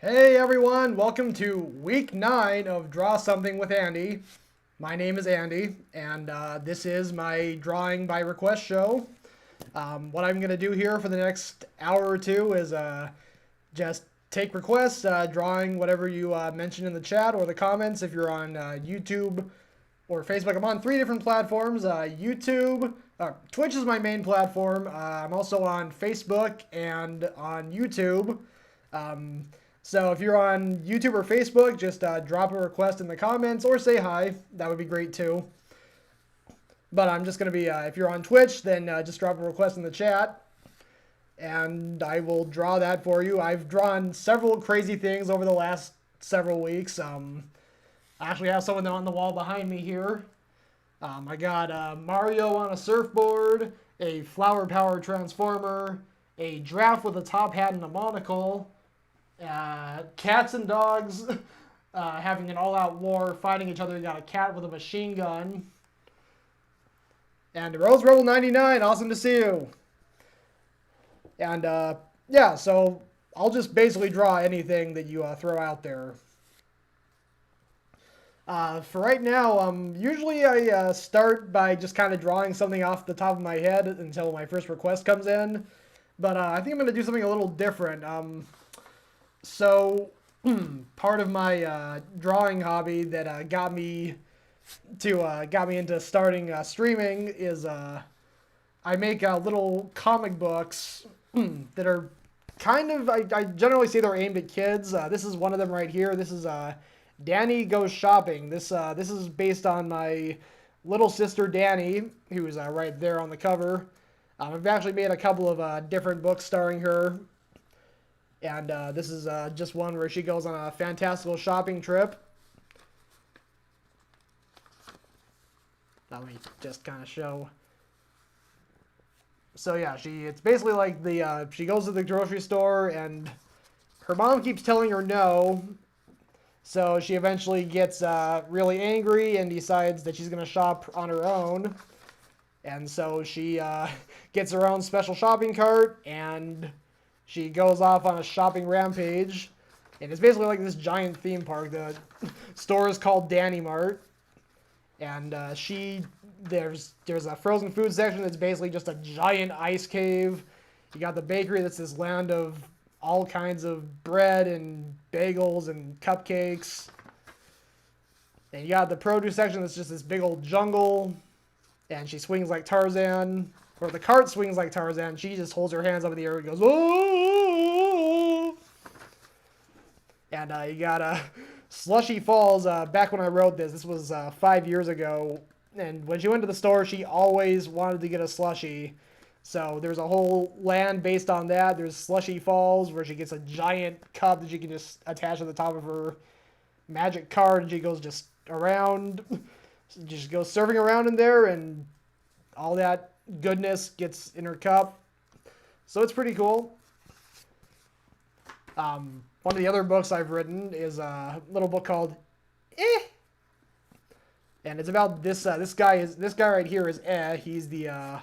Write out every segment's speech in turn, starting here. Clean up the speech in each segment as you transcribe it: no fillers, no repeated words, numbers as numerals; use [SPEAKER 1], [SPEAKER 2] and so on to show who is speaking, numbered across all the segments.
[SPEAKER 1] Hey everyone, welcome to week 9 of Draw Something with Andy. My name is Andy, and this is my drawing by request show. What I'm going to do here for the next hour or two is just take requests, drawing whatever you mention in the chat or the comments if you're on YouTube or Facebook. I'm on 3 different platforms. Twitch is my main platform. I'm also on Facebook and on YouTube. So if you're on YouTube or Facebook, just drop a request in the comments or say hi. That would be great too. But I'm just going to be, if you're on Twitch, then just drop a request in the chat. And I will draw that for you. I've drawn several crazy things over the last several weeks. I actually have some of them on the wall behind me here. I got Mario on a surfboard, a flower power transformer, a giraffe with a top hat and a monocle, cats and dogs having an all-out war, fighting each other. You got a cat with a machine gun. And Rose Rebel 99, awesome to see you. And yeah, so I'll just basically draw anything that you throw out there. For right now, usually I start by just kind of drawing something off the top of my head until my first request comes in. But I think I'm going to do something a little different. So part of my drawing hobby that got me into starting streaming is I make little comic books that are kind of, I generally say they're aimed at kids. This is one of them right here. This is Danny Goes Shopping. This is based on my little sister Danny, who's right there on the cover. I've actually made a couple of different books starring her. And this is just one where she goes on a fantastical shopping trip. Let me just kind of show. So yeah, it's basically like she goes to the grocery store and her mom keeps telling her no. So she eventually gets really angry and decides that she's going to shop on her own. And so she gets her own special shopping cart and she goes off on a shopping rampage. And it's basically like this giant theme park. The store is called Danny Mart. And there's a frozen food section that's basically just a giant ice cave. You got the bakery that's this land of all kinds of bread and bagels and cupcakes. And you got the produce section that's just this big old jungle. And she swings like Tarzan. Or the cart swings like Tarzan. She just holds her hands up in the air and goes, "Oh!" And you got Slushy Falls. Back when I wrote this was 5 years ago. And when she went to the store, she always wanted to get a slushie. So there's a whole land based on that. There's Slushy Falls, where she gets a giant cup that she can just attach to the top of her magic card, and she goes just around, just goes surfing around in there, and all that goodness gets in her cup. So it's pretty cool. One of the other books I've written is a little book called Eh. And it's about this guy right here is Eh. He's the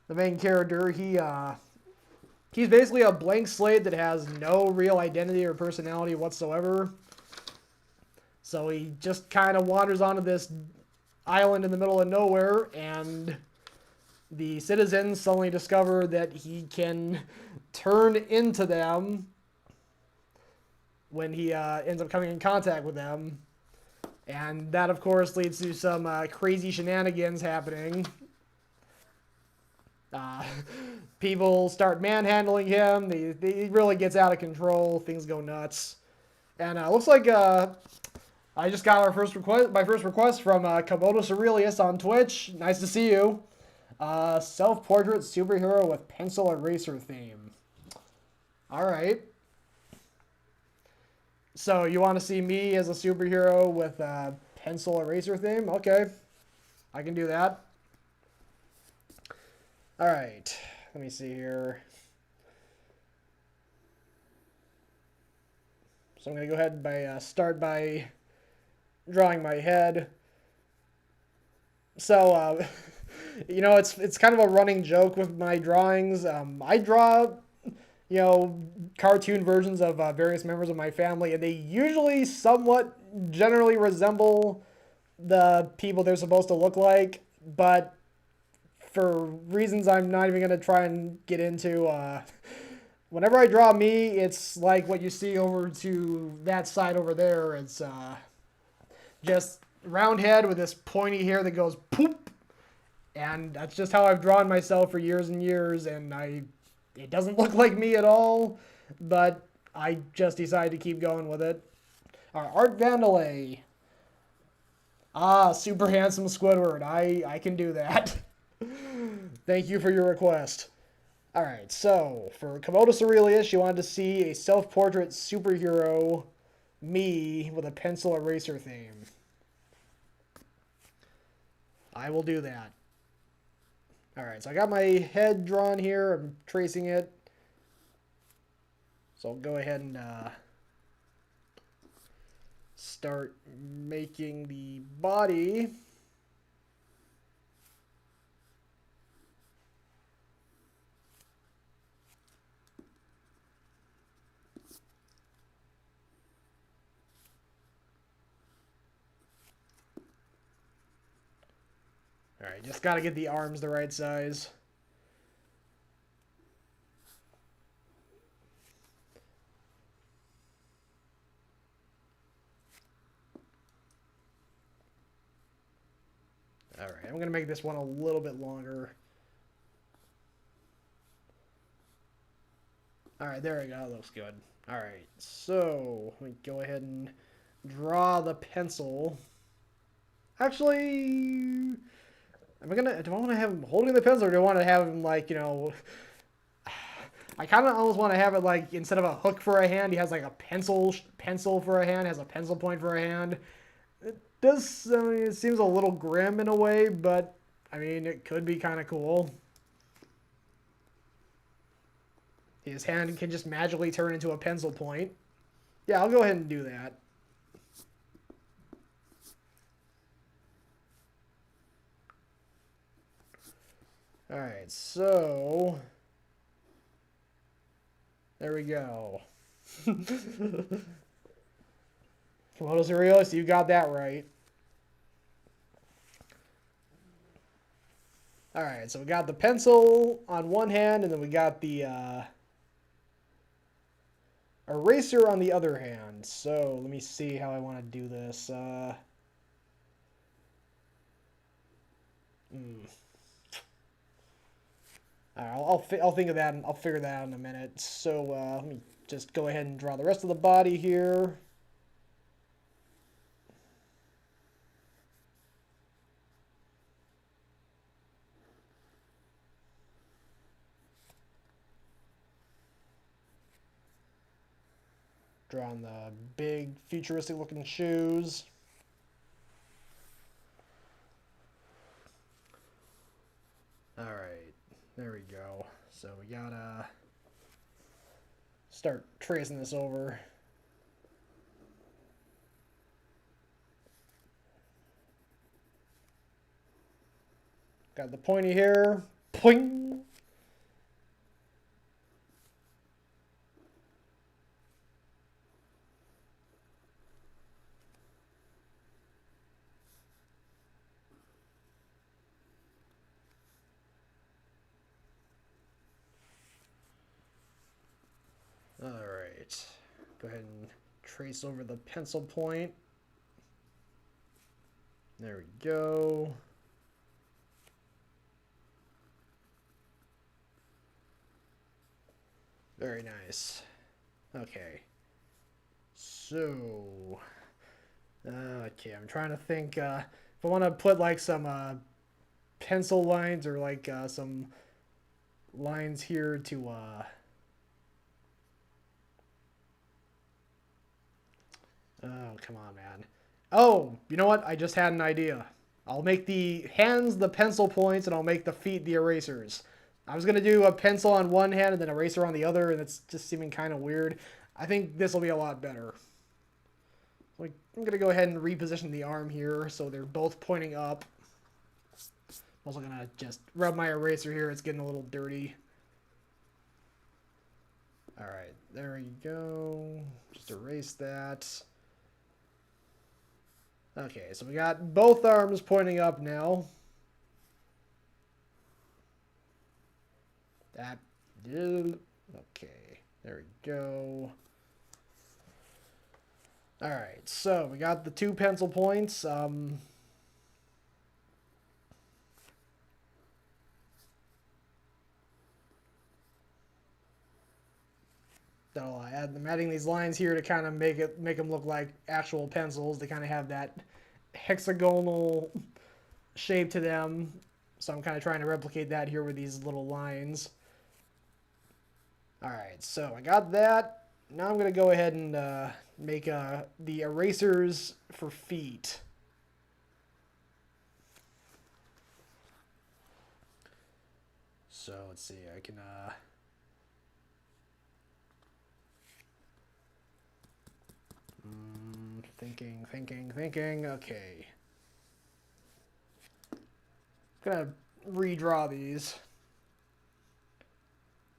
[SPEAKER 1] main character. He's basically a blank slate that has no real identity or personality whatsoever. So he just kind of wanders onto this island in the middle of nowhere, and the citizens suddenly discover that he can turn into them when he ends up coming in contact with them. And that, of course, leads to some crazy shenanigans happening. People start manhandling him. He really gets out of control. Things go nuts. And looks like I just got my first request from Komodo Aurelius on Twitch. Nice to see you. Self-portrait superhero with pencil eraser theme. All right. So you want to see me as a superhero with a pencil eraser theme? Okay. I can do that. All right. Let me see here. So I'm going to go ahead and start by drawing my head. So, it's kind of a running joke with my drawings. I draw you know, cartoon versions of various members of my family, and they usually somewhat generally resemble the people they're supposed to look like, but for reasons I'm not even going to try and get into, whenever I draw me, it's like what you see over to that side over there. It's just round head with this pointy hair that goes poop. And that's just how I've drawn myself for years and years. And it doesn't look like me at all. But I just decided to keep going with it. All right, Art Vandelay. Ah, super handsome Squidward. I can do that. Thank you for your request. Alright, so for Komodo Aurelius, she wanted to see a self-portrait superhero me with a pencil eraser theme. I will do that. Alright, so I got my head drawn here. I'm tracing it. So I'll go ahead and start making the body. Alright, just gotta get the arms the right size. Alright, I'm gonna make this one a little bit longer. Alright, there we go. That looks good. Alright, so let me go ahead and draw the pencil. Actually, do I want to have him holding the pencil, or do I want to have him, like, you know, I kind of almost want to have it like, instead of a hook for a hand, he has like a pencil for a hand, has a pencil point for a hand. It does, I mean, it seems a little grim in a way, but I mean, it could be kind of cool. His hand can just magically turn into a pencil point. Yeah, I'll go ahead and do that. Alright, so there we go. Komodo Aurelius, you got that right. Alright, so we got the pencil on one hand, and then we got the eraser on the other hand. So let me see how I want to do this. I'll think of that, and I'll figure that out in a minute. So let me just go ahead and draw the rest of the body here. Drawing the big futuristic looking shoes. Alright, there we go. So we gotta start tracing this over. Got the pointy hair. Poing! Alright, go ahead and trace over the pencil point. There we go. Very nice. Okay. So, okay, I'm trying to think, if I want to put like some pencil lines, or like some lines here to oh, come on, man. Oh, you know what? I just had an idea. I'll make the hands the pencil points, and I'll make the feet the erasers. I was going to do a pencil on one hand and then eraser on the other, and it's just seeming kind of weird. I think this will be a lot better. So I'm going to go ahead and reposition the arm here so they're both pointing up. I'm also going to just rub my eraser here. It's getting a little dirty. All right, there we go. Just erase that. Okay, so we got both arms pointing up now. That did. Okay, there we go. All right, so we got the 2 pencil points. I'm adding these lines here to kind of make them look like actual pencils. They kind of have that hexagonal shape to them. So I'm kind of trying to replicate that here with these little lines. All right, so I got that. Now I'm going to go ahead and make the erasers for feet. So let's see, I can thinking. Okay. Gonna redraw these.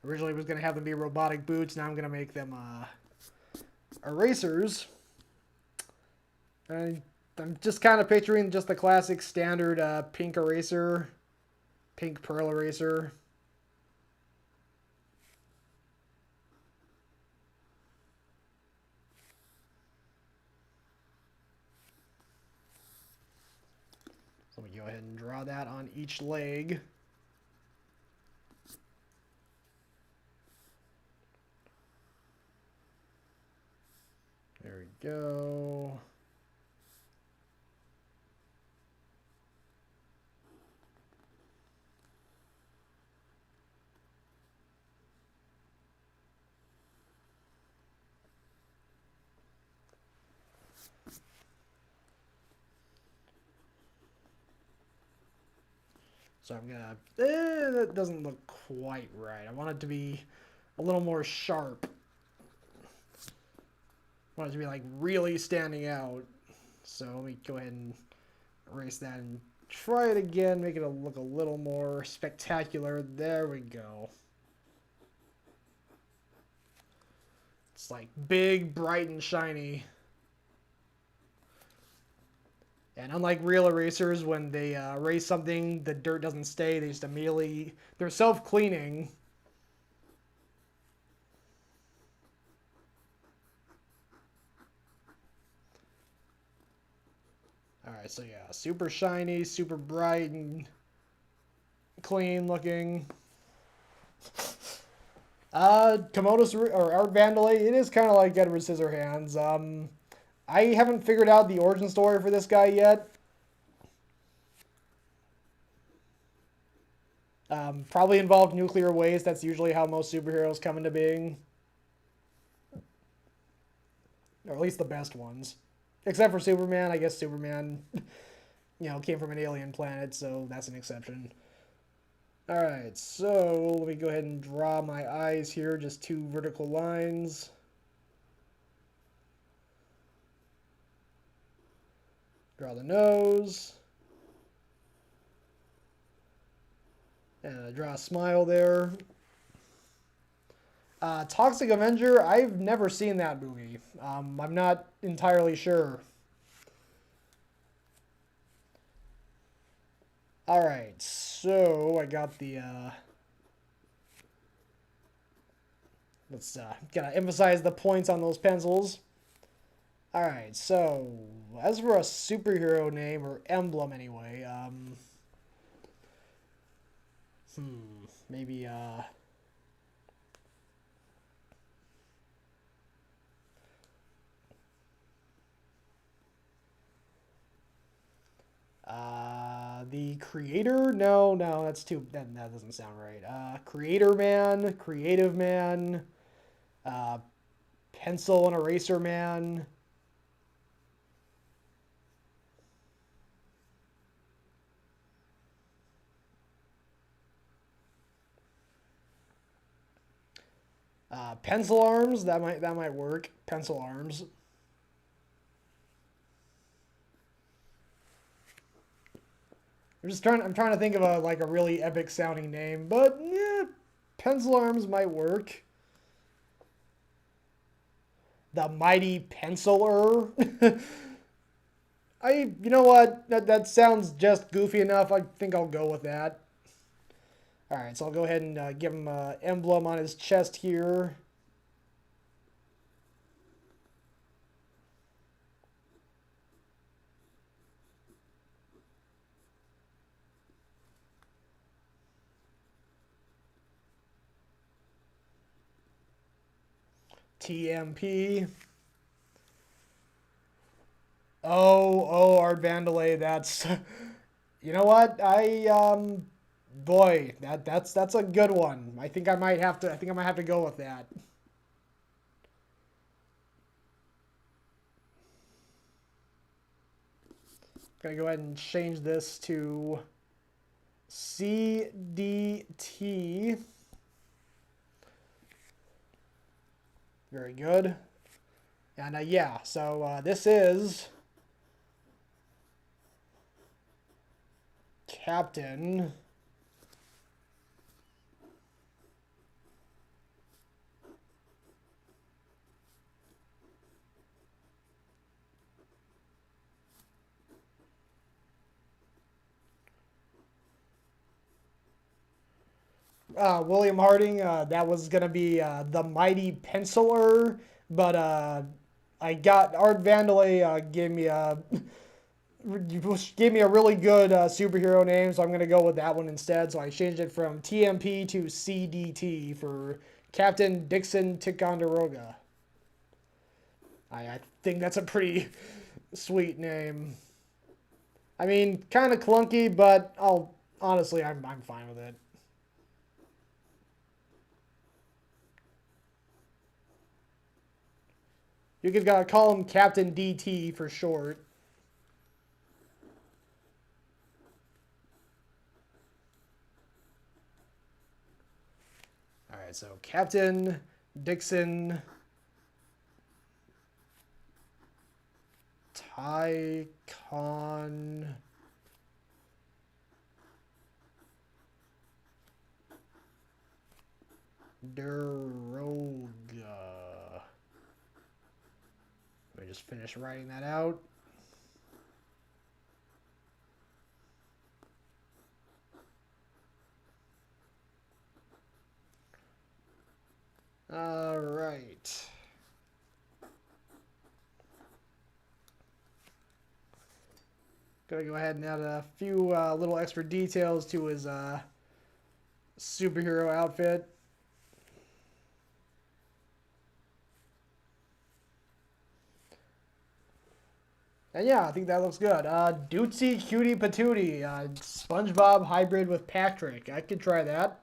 [SPEAKER 1] Originally was gonna have them be robotic boots. Now I'm gonna make them erasers. And I'm just kind of picturing just the classic standard pink eraser, pink pearl eraser. So we go ahead and draw that on each leg. There we go. So I'm gonna, that doesn't look quite right. I want it to be a little more sharp. I want it to be like really standing out. So let me go ahead and erase that and try it again, make it look a little more spectacular. There we go. It's like big, bright, and shiny. And unlike real erasers, when they erase something, the dirt doesn't stay. They just immediately, they're self-cleaning. Alright, so yeah, super shiny, super bright, and clean looking. Komodos or Art Vandalay, it is kind of like Edward Scissorhands. I haven't figured out the origin story for this guy yet. Probably involved nuclear waste. That's usually how most superheroes come into being. Or at least the best ones. Except for Superman. I guess Superman, came from an alien planet, so that's an exception. Alright, so let me go ahead and draw my eyes here. Just 2 vertical lines. Draw the nose. And draw a smile there. Toxic Avenger, I've never seen that movie. I'm not entirely sure. Alright, so I got the, let's, gotta emphasize the points on those pencils. Alright, so, as for a superhero name, or emblem anyway, maybe, the creator? No, that's that doesn't sound right. Creator man, creative man, pencil and eraser man. Pencil arms, that might work. Pencil arms. I'm trying to think of a really epic sounding name, but yeah, pencil arms might work. The Mighty Penciler. You know what? That sounds just goofy enough. I think I'll go with that. Alright, so I'll go ahead and give him an emblem on his chest here. TMP. Oh, Art Vandalay, that's... You know what? Boy, that's a good one. I think I might have to go with that. Gonna go ahead and change this to CDT. Very good. And yeah, so this is Captain William Harding. That was gonna be the Mighty Penciler, but I got Art Vandalay gave me a really good superhero name, so I'm gonna go with that one instead. So I changed it from TMP to CDT for Captain Dixon Ticonderoga. I think that's a pretty sweet name. I mean, kind of clunky, but honestly, I'm fine with it. You could call him Captain DT for short. All right, so Captain Dixon Ticonderoga. Let me just finish writing that out. All right. Gonna go ahead and add a few little extra details to his superhero outfit. And yeah, I think that looks good. Dootsy Cutie Patootie, SpongeBob hybrid with Patrick. I could try that.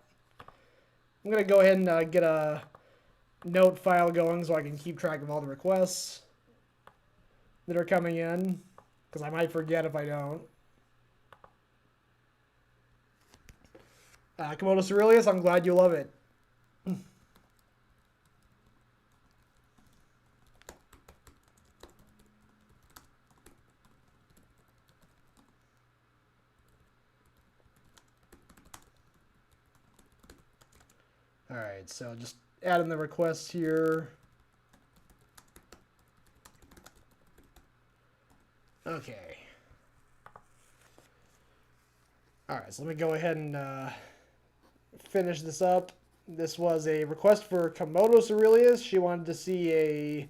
[SPEAKER 1] I'm gonna go ahead and get a note file going so I can keep track of all the requests that are coming in, because I might forget if I don't. Komodo Aurelius, I'm glad you love it. Alright, so just add in the requests here. Okay. Alright, so let me go ahead and finish this up. This was a request for Komodo Aurelius. She wanted to see a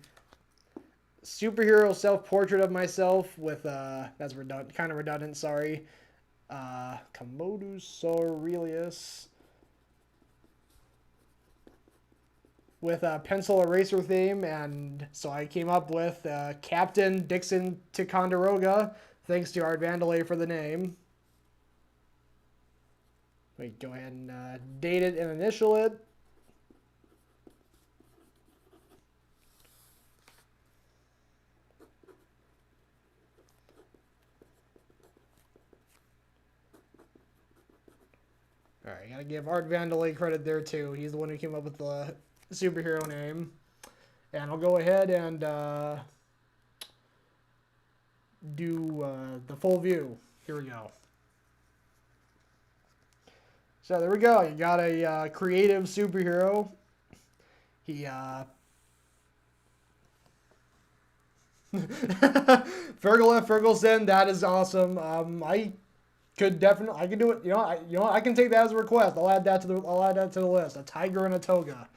[SPEAKER 1] superhero self-portrait of myself with, that's redundant, kind of redundant, sorry. Komodo Aurelius with a pencil eraser theme, and so I came up with Captain Dixon Ticonderoga, thanks to Art Vandalay for the name. Wait, go ahead and date it and initial it. Alright, gotta give Art Vandalay credit there too. He's the one who came up with the superhero name. And I'll go ahead and do the full view. Here we go. So there we go. You got a creative superhero. He Fergal F. Ferguson, that is awesome. I could definitely, I could do it. You know, what? I can take that as a request. I'll add that to the list. A tiger and a toga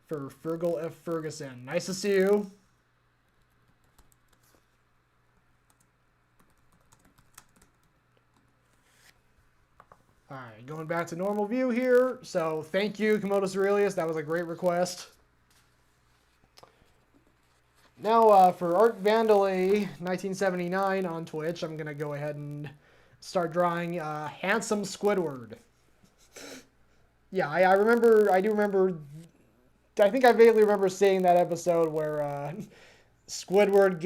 [SPEAKER 1] for Fergal F. Ferguson. Nice to see you. All right, going back to normal view here. So thank you, Komodo Aurelius. That was a great request. Now for Art Vandalay 1979 on Twitch, I'm going to go ahead and start drawing Handsome Squidward. Yeah, I do remember, I think I vaguely remember seeing that episode where episode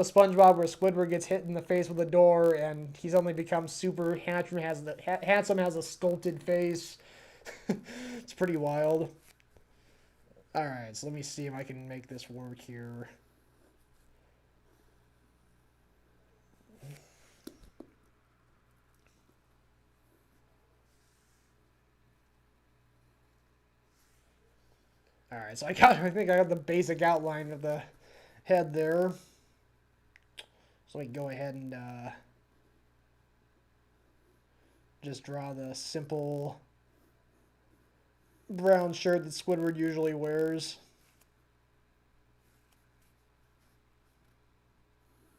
[SPEAKER 1] of SpongeBob where Squidward gets hit in the face with a door and he suddenly becomes super handsome, has a sculpted face. It's pretty wild. Alright, so let me see if I can make this work here. Alright, so I think I got the basic outline of the head there. So we can go ahead and just draw the simple brown shirt that Squidward usually wears.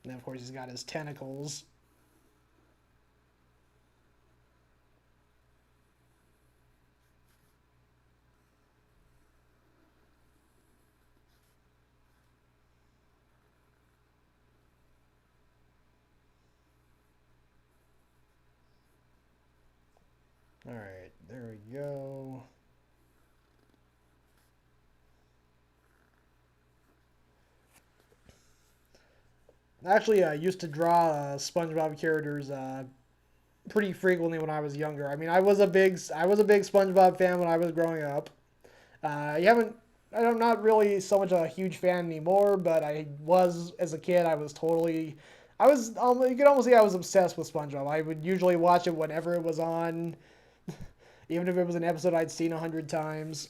[SPEAKER 1] And then, of course, he's got his tentacles. All right, there we go. Actually, I used to draw SpongeBob characters pretty frequently when I was younger. I mean, I was a big SpongeBob fan when I was growing up. I'm not really so much a huge fan anymore, but I was as a kid. You could almost say I was obsessed with SpongeBob. I would usually watch it whenever it was on, even if it was an episode I'd seen 100 times.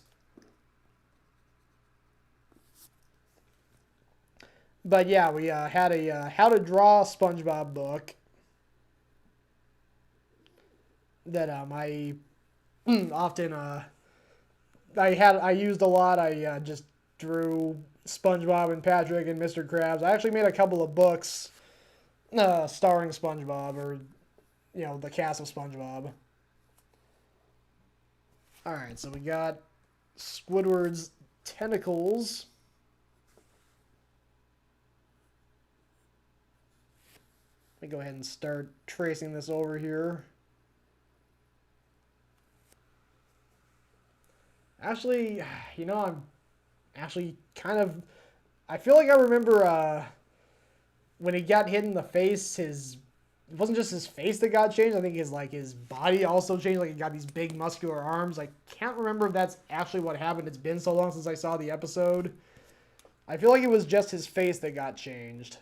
[SPEAKER 1] But yeah, we had a how to draw SpongeBob book that I often I used a lot. I just drew SpongeBob and Patrick and Mr. Krabs. I actually made a couple of books starring SpongeBob, or the cast of SpongeBob. All right, so we got Squidward's tentacles. Let me go ahead and start tracing this over here. Actually, I'm actually kind of... I feel like I remember when he got hit in the face, it wasn't just his face that got changed. I think his body also changed. Like, he got these big muscular arms. I can't remember if that's actually what happened. It's been so long since I saw the episode. I feel like it was just his face that got changed.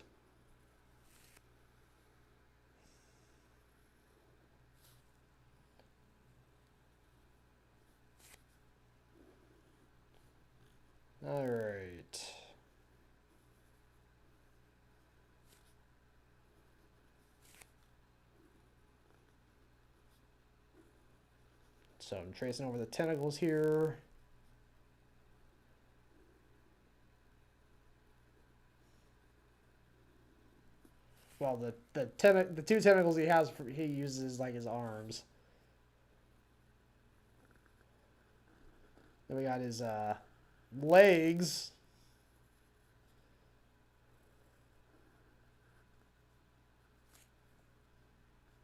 [SPEAKER 1] All right. So I'm tracing over the tentacles here. Well, the two tentacles he uses like his arms. Then we got his legs.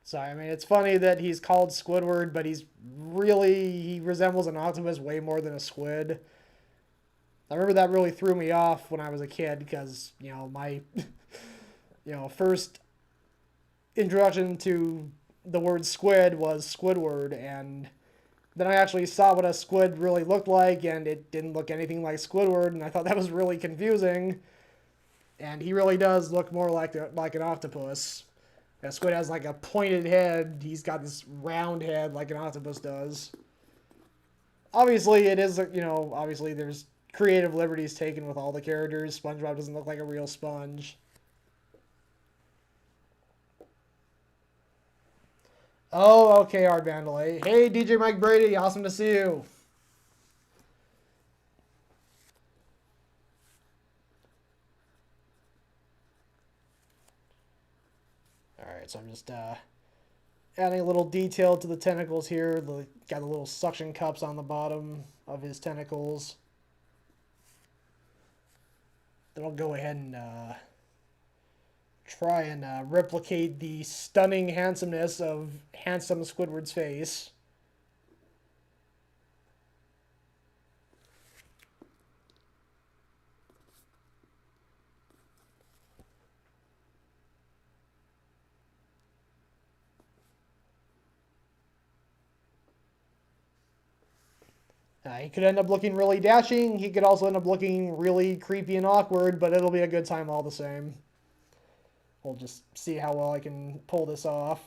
[SPEAKER 1] So, I mean, it's funny that he's called Squidward, but he resembles an octopus way more than a squid. I remember that really threw me off when I was a kid because, my, first introduction to the word squid was Squidward, and then I actually saw what a squid really looked like, and it didn't look anything like Squidward, and I thought that was really confusing. And he really does look more like an octopus. A squid has like a pointed head. He's got this round head like an octopus does. Obviously, it is, obviously there's creative liberties taken with all the characters. SpongeBob doesn't look like a real sponge. Oh, okay, Art Vandal. Hey, DJ Mike Brady, awesome to see you. Alright, so I'm just adding a little detail to the tentacles here. Got the little suction cups on the bottom of his tentacles. Then I'll go ahead and try and replicate the stunning handsomeness of handsome Squidward's face. He could end up looking really dashing. He could also end up looking really creepy and awkward, but it'll be a good time all the same. We'll just see how well I can pull this off.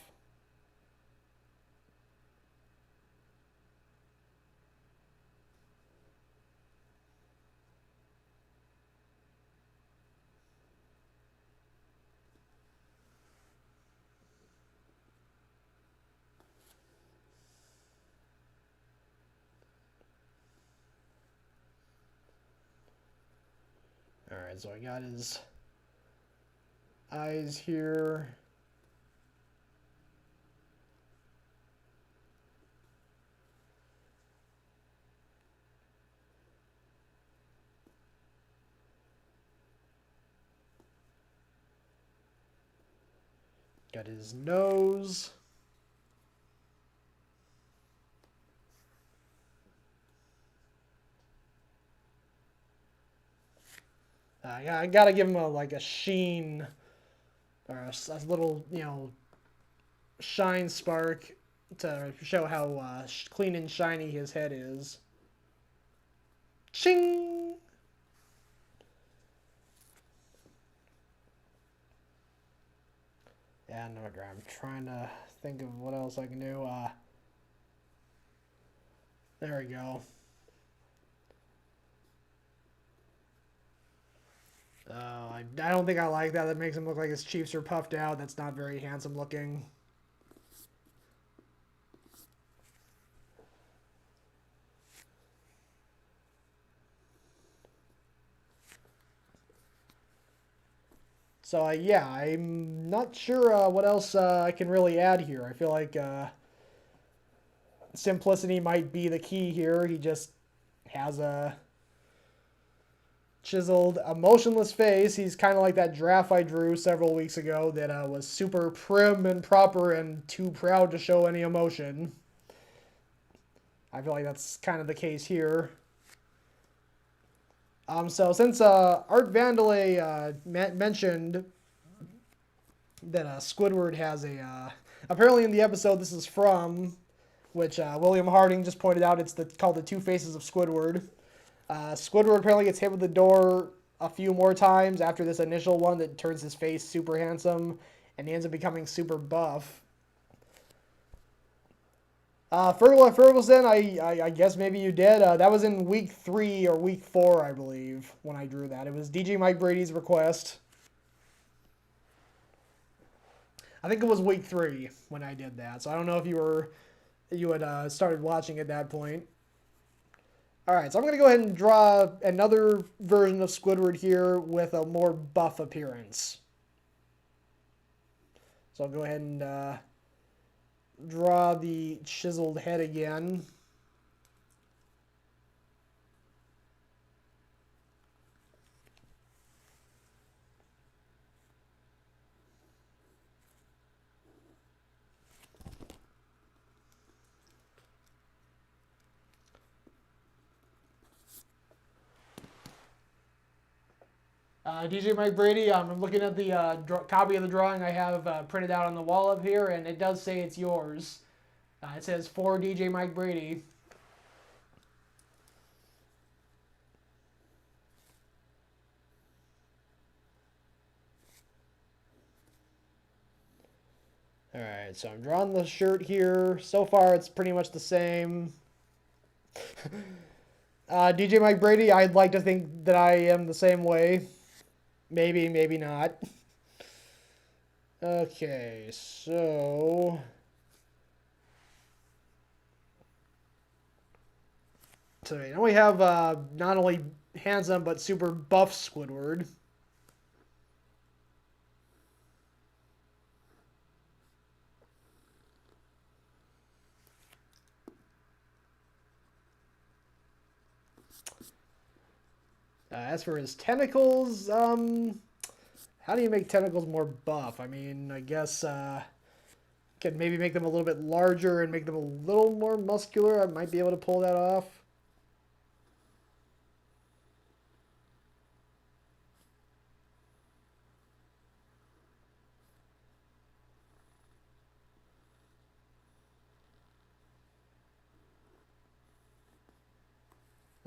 [SPEAKER 1] Alright, so I got his eyes here. Got his nose. I gotta give him like a sheen, or a little, shine spark to show how clean and shiny his head is. Ching! Yeah, no, I'm trying to think of what else I can do. There we go. I don't think I like that. That makes him look like his cheeks are puffed out. That's not very handsome looking. So, yeah, I'm not sure what else I can really add here. I feel like simplicity might be the key here. He just has a chiseled, emotionless face. He's kind of like that giraffe I drew several weeks ago that was super prim and proper and too proud to show any emotion. I feel like that's kind of the case here. So since Art Vandalay mentioned that Squidward has a... apparently in the episode this is from, which William Harding just pointed out, it's called The Two Faces of Squidward. Squidward apparently gets hit with the door a few more times after this initial one that turns his face super handsome, and he ends up becoming super buff. Ferguson, I guess maybe you did. That was in week 3 or week 4, I believe, when I drew that. It was DJ Mike Brady's request. I think it was week 3 when I did that, so I don't know if you had started watching at that point. Alright, so I'm going to go ahead and draw another version of Squidward here with a more buff appearance. So I'll go ahead and draw the chiseled head again. DJ Mike Brady, I'm looking at the copy of the drawing I have printed out on the wall up here, and it does say it's yours. It says, for DJ Mike Brady. Alright, so I'm drawing the shirt here. So far, it's pretty much the same. DJ Mike Brady, I'd like to think that I am the same way. Maybe, maybe not. Okay, so... So now we have not only handsome, but super buff Squidward. As for his tentacles, how do you make tentacles more buff? I mean, I guess could maybe make them a little bit larger and make them a little more muscular. I might be able to pull that off.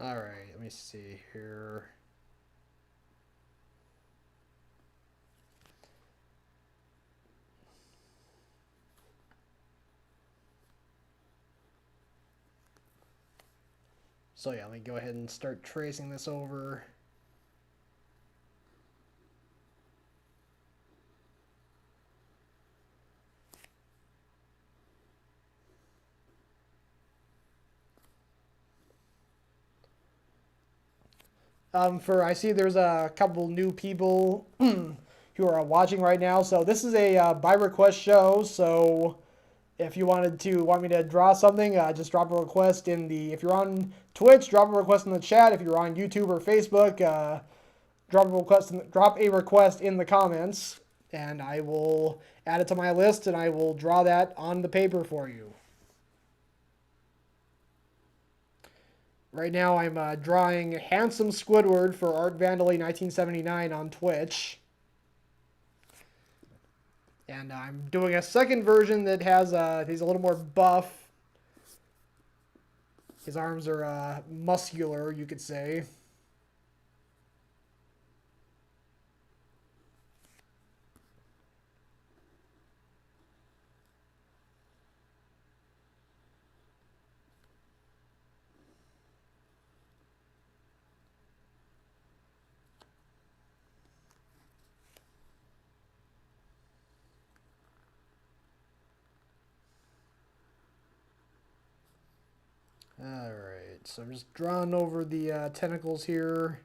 [SPEAKER 1] All right, let me see here. So yeah, let me go ahead and start tracing this over. I see there's a couple new people who are watching right now. So this is a by request show. So if you want me to draw something, just drop a request in the. If you're on Twitch, drop a request in the chat. If you're on YouTube or Facebook, drop a request in the comments, and I will add it to my list, and I will draw that on the paper for you. Right now, I'm drawing Handsome Squidward for Art Vandalay 1979 on Twitch. And I'm doing a second version that has he's a little more buff. His arms are muscular, you could say. Alright, so I'm just drawing over the tentacles here.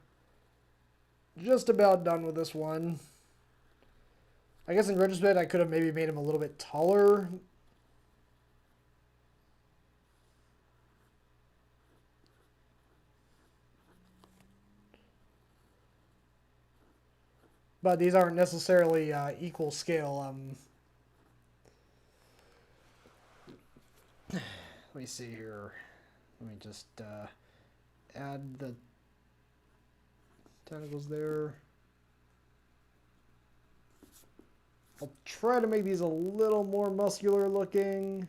[SPEAKER 1] Just about done with this one. I guess in retrospect, I could have maybe made him a little bit taller. But these aren't necessarily equal scale. Let me see here. Let me just add the tentacles there. I'll try to make these a little more muscular looking.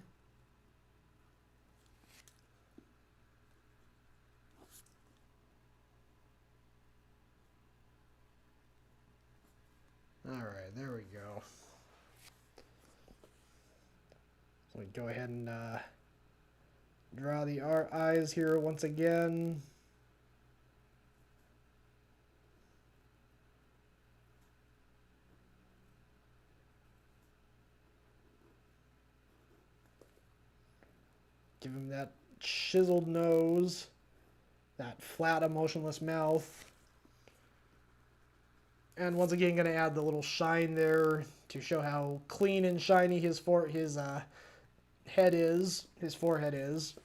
[SPEAKER 1] Alright, there we go. So we go ahead and draw the eyes here once again. Give him that chiseled nose, that flat, emotionless mouth. And once again, going to add the little shine there to show how clean and shiny his head is, his forehead is.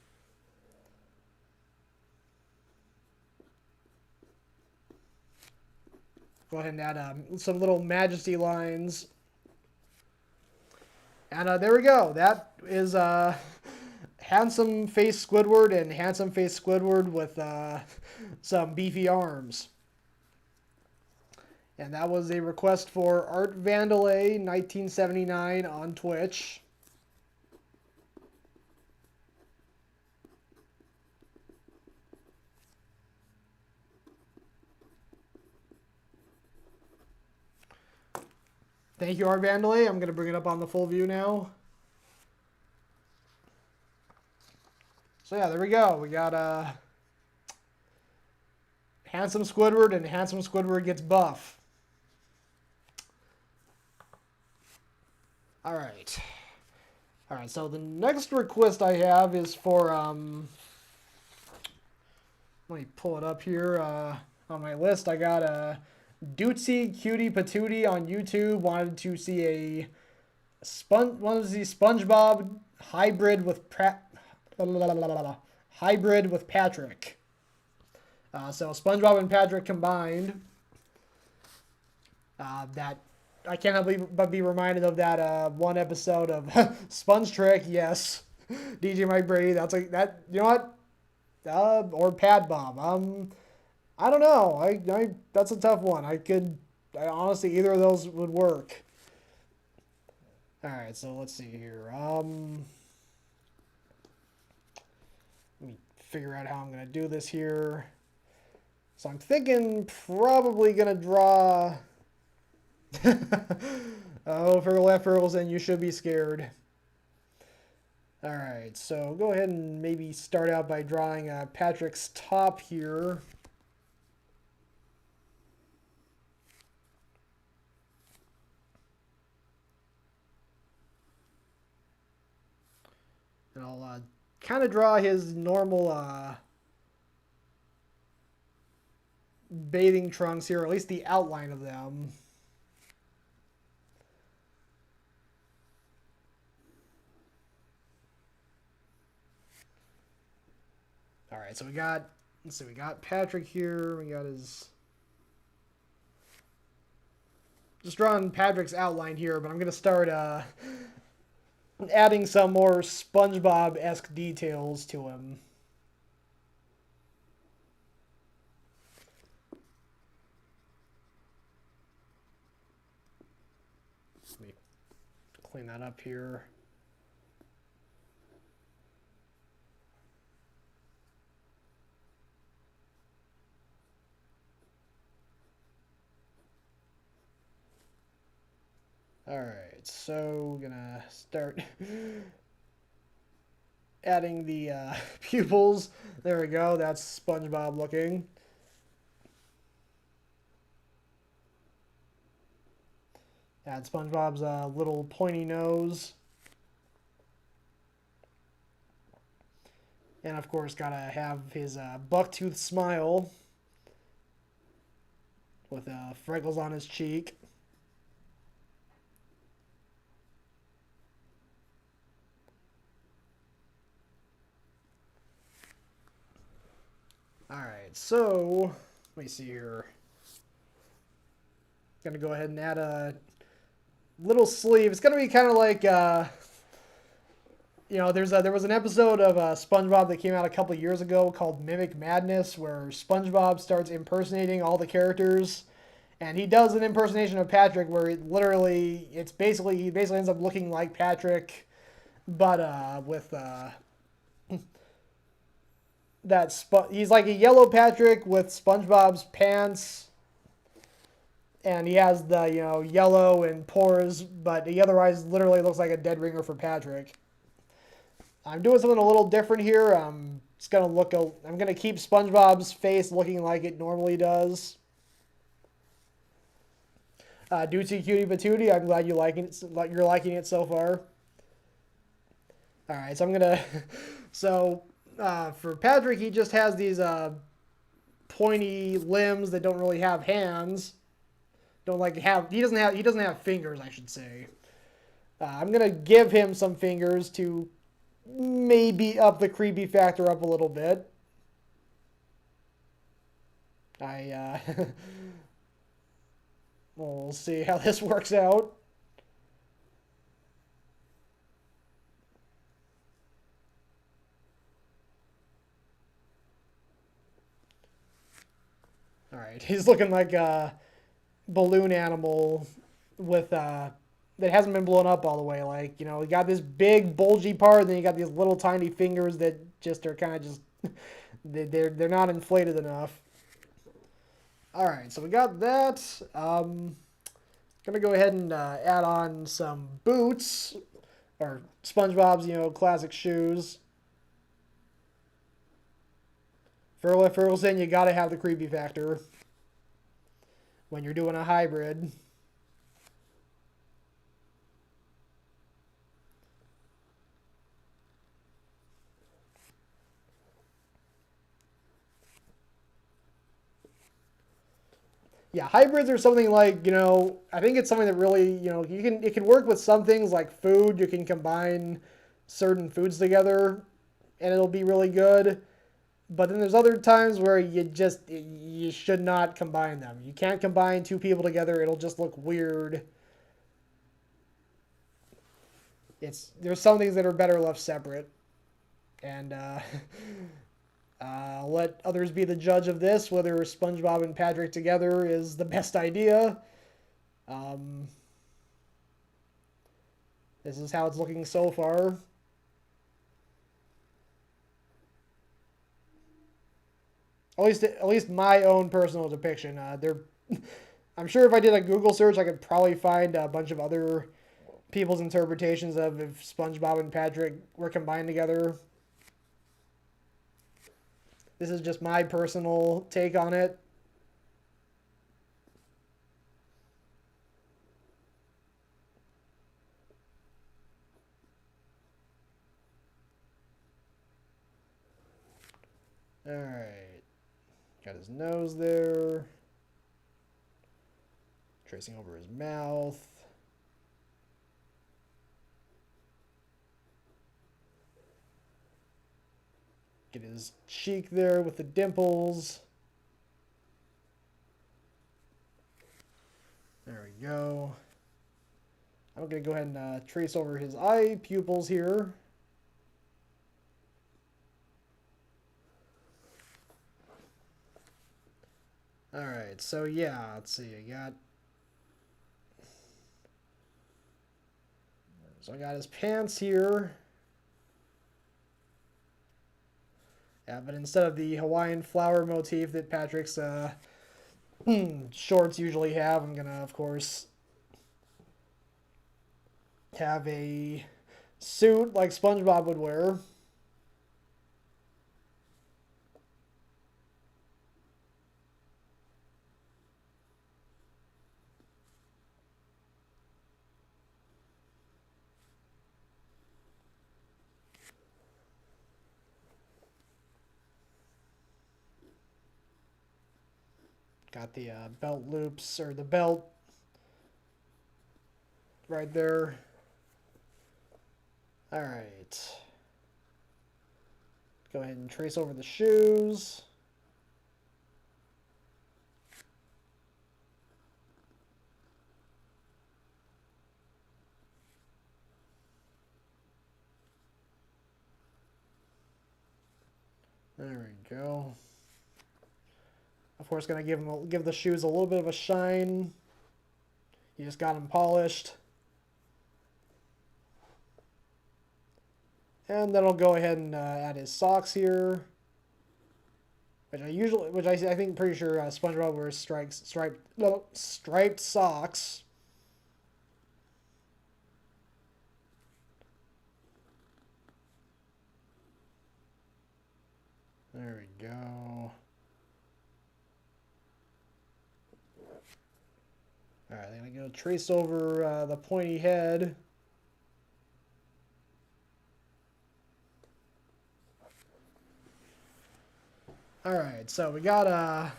[SPEAKER 1] Go ahead and add some little majesty lines. And there we go. That is handsome face Squidward and handsome face Squidward with some beefy arms. And that was a request for Art Vandalay 1979 on Twitch. Thank you, Art Vandalay. I'm going to bring it up on the full view now. So yeah, there we go. We got Handsome Squidward, and Handsome Squidward gets buff. Alright. Alright, so the next request I have is for, let me pull it up here on my list. I got a Dootsy Cutie Patootie on YouTube. Wanted to see SpongeBob hybrid with Patrick. So SpongeBob and Patrick combined. That I can't help but be reminded of that one episode of Sponge Trick. Yes, DJ Mike Brady. That's like that. You know what? Or Pad Bob. I don't know. I that's a tough one. I honestly either of those would work. All right, so let's see here. Let me figure out how I'm gonna do this here. So I'm thinking probably gonna draw. Oh, Fergal left, Fergal's in. You should be scared. All right, so go ahead and maybe start out by drawing Patrick's top here. And I'll kind of draw his normal bathing trunks here, or at least the outline of them. All right, so let's see, we got Patrick here. We got his, just drawing Patrick's outline here, but I'm gonna start adding some more SpongeBob-esque details to him. Let me clean that up here. All right, so gonna start adding the pupils. There we go. That's SpongeBob looking. Add SpongeBob's little pointy nose. And of course, gotta have his bucktooth smile with freckles on his cheek. Alright, so let me see here. Gonna go ahead and add a little sleeve. It's gonna be kind of like, you know, there was an episode of SpongeBob that came out a couple years ago called Mimic Madness, where SpongeBob starts impersonating all the characters, and he does an impersonation of Patrick where he basically ends up looking like Patrick, but with he's like a yellow Patrick with SpongeBob's pants, and he has the, you know, yellow and pores, but he otherwise literally looks like a dead ringer for Patrick. I'm doing something a little different here. I'm gonna keep SpongeBob's face looking like it normally does. Dootsy Cutie Patootie, I'm glad you're liking it so far. All right, so I'm gonna for Patrick, he just has these pointy limbs that don't really have hands. He doesn't have fingers, I should say. I'm gonna give him some fingers to maybe up the creepy factor up a little bit. We'll see how this works out. All right, he's looking like a balloon animal with that hasn't been blown up all the way. Like, you know, you got this big bulgy part, and then you got these little tiny fingers that just are kind of just they're not inflated enough. All right, so we got that. Gonna go ahead and add on some boots, or SpongeBob's, you know, classic shoes. Ferguson, you gotta have the creepy factor when you're doing a hybrid. Yeah, hybrids are something like, I think it's something that really, it can work with some things like food. You can combine certain foods together and it'll be really good. But then there's other times where you should not combine them. You can't combine two people together. It'll just look weird. There's some things that are better left separate. And I'll let others be the judge of this, whether SpongeBob and Patrick together is the best idea. This is how it's looking so far. At least my own personal depiction. I'm sure if I did a Google search, I could probably find a bunch of other people's interpretations of if SpongeBob and Patrick were combined together. This is just my personal take on it. Alright. Got his nose there. Tracing over his mouth. Get his cheek there with the dimples. There we go. I'm going to go ahead and trace over his eye pupils here. Alright, so yeah, let's see, I got his pants here. Yeah, but instead of the Hawaiian flower motif that Patrick's shorts usually have, I'm gonna, of course, have a suit like SpongeBob would wear. Got the belt loops, or the belt right there. Alright. Go ahead and trace over the shoes. There we go. Of course, gonna give the shoes a little bit of a shine. You just got them polished. And then I'll go ahead and add his socks here, which I think pretty sure SpongeBob wears striped socks. There we go. Alright, I'm gonna go trace over the pointy head. Alright, so we got I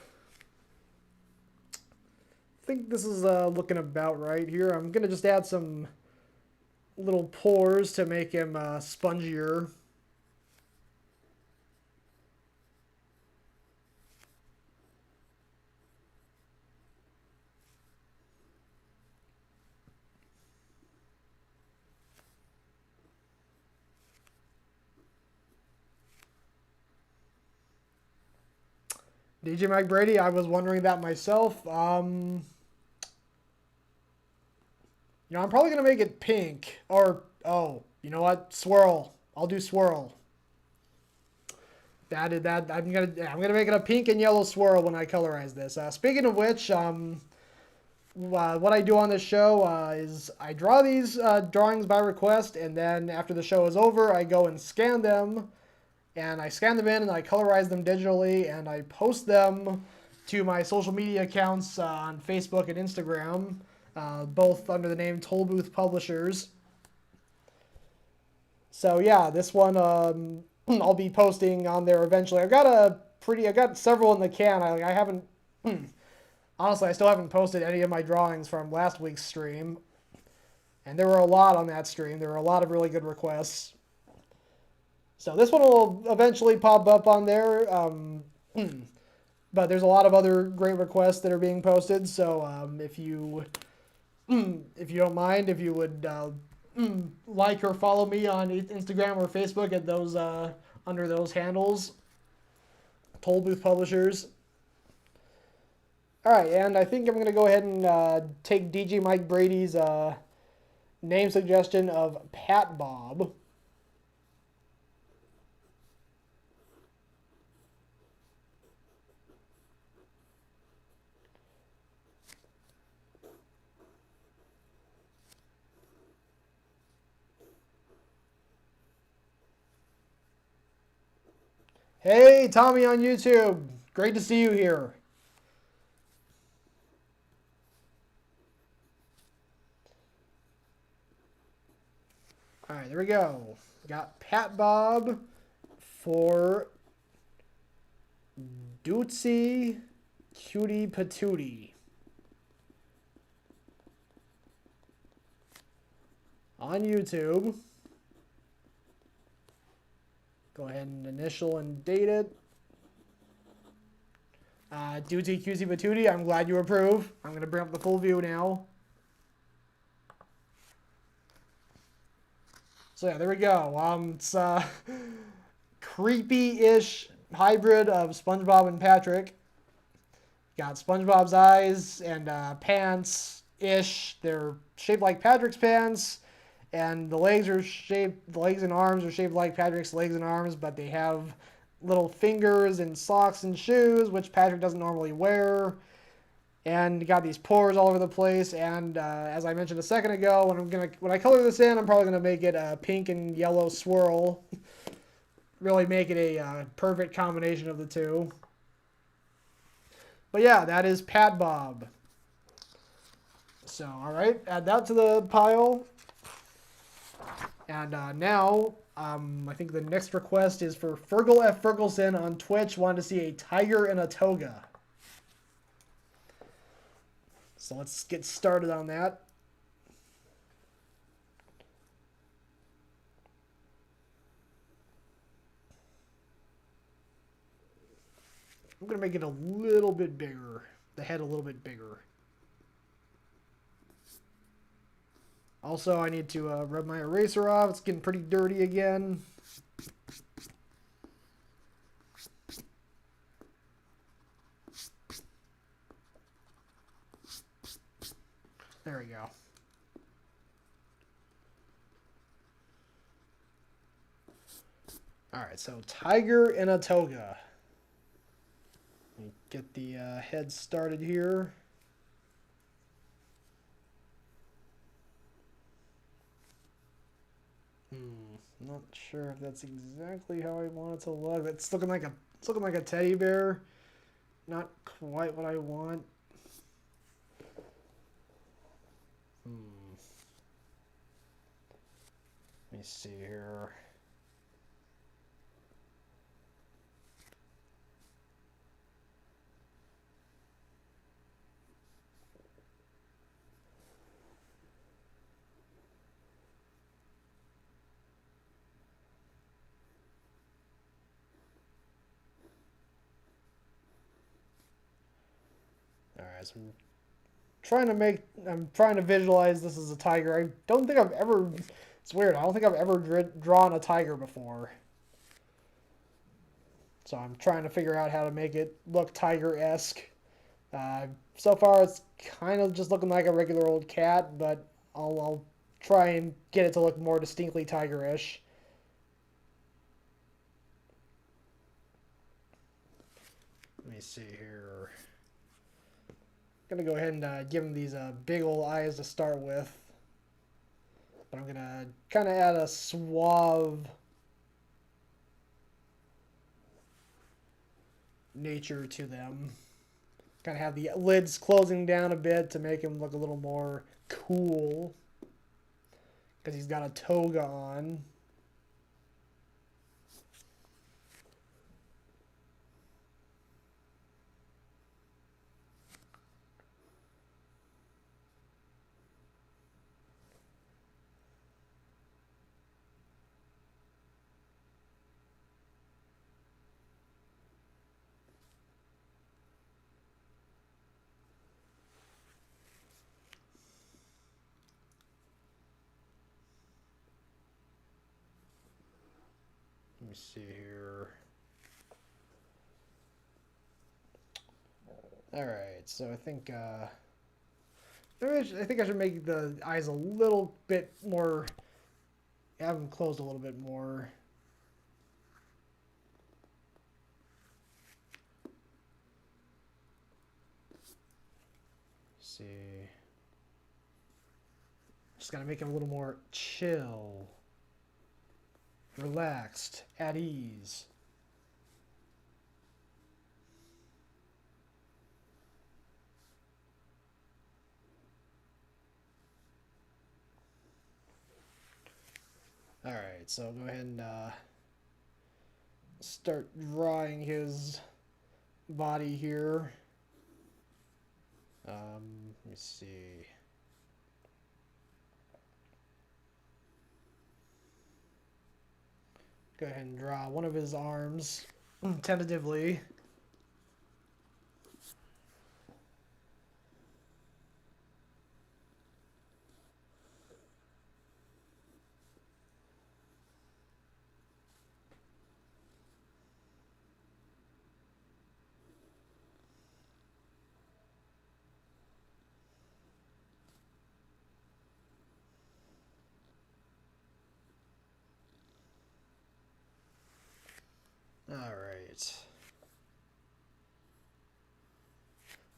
[SPEAKER 1] think this is looking about right here. I'm gonna just add some little pores to make him spongier. DJ Mike Brady, I was wondering that myself. I'm probably gonna make it pink, or you know what? Swirl. I'll do swirl. I'm gonna make it a pink and yellow swirl when I colorize this. Speaking of which, what I do on this show is I draw these drawings by request, and then after the show is over, I go and scan them and I scan them in and I colorize them digitally and I post them to my social media accounts on Facebook and Instagram, both under the name Tollbooth Publishers. So yeah, this one I'll be posting on there eventually. I've got several in the can. I haven't, honestly, I still haven't posted any of my drawings from last week's stream. And there were a lot on that stream. There were a lot of really good requests. So this one will eventually pop up on there. But there's a lot of other great requests that are being posted. So if you don't mind, if you would like or follow me on Instagram or Facebook at those under those handles, Tollbooth Publishers. All right, and I think I'm going to go ahead and take DJ Mike Brady's name suggestion of Pat Bob. Hey, Tommy on YouTube. Great to see you here. All right, there we go. Got Pat Bob for Dootsy Cutie Patootie. On YouTube. Go ahead and initial and date it. Dootsy Cutie Patootie, I'm glad you approve. I'm going to bring up the full view now. So yeah, there we go. It's a creepy-ish hybrid of SpongeBob and Patrick. Got SpongeBob's eyes and pants-ish. They're shaped like Patrick's pants, and the legs and arms are shaped like Patrick's legs and arms, but they have little fingers and socks and shoes, which Patrick doesn't normally wear. And got these pores all over the place. And as I mentioned a second ago, when I color this in, I'm probably gonna make it a pink and yellow swirl. Really make it a perfect combination of the two. But yeah, that is Pat Bob. So all right, add that to the pile. And now I think the next request is for Fergal F. Ferguson on Twitch. Wanted to see a tiger in a toga. So let's get started on that. I'm going to make it a little bit bigger. The head a little bit bigger. Also, I need to rub my eraser off. It's getting pretty dirty again. There we go. Alright, so tiger in a toga. Let me get the head started here. Not sure if that's exactly how I want it to look. It's looking like a teddy bear. Not quite what I want. Let me see here. Alright, so I'm trying to visualize this as a tiger. I don't think I've ever, it's weird, I don't think I've ever drawn a tiger before. So I'm trying to figure out how to make it look tiger-esque. So far it's kind of just looking like a regular old cat, but I'll try and get it to look more distinctly tiger-ish. Let me see here. I'm going to go ahead and give him these big old eyes to start with. But I'm going to kind of add a suave nature to them. Kind of have the lids closing down a bit to make him look a little more cool. Because he's got a toga on. Let me see here. All right, so I think I should make the eyes a little bit more. Have them closed a little bit more. Let's see. Just gotta make him a little more chill, relaxed, at ease. All right, so go ahead and start drawing his body here. Let me see. Go ahead and draw one of his arms tentatively. All right.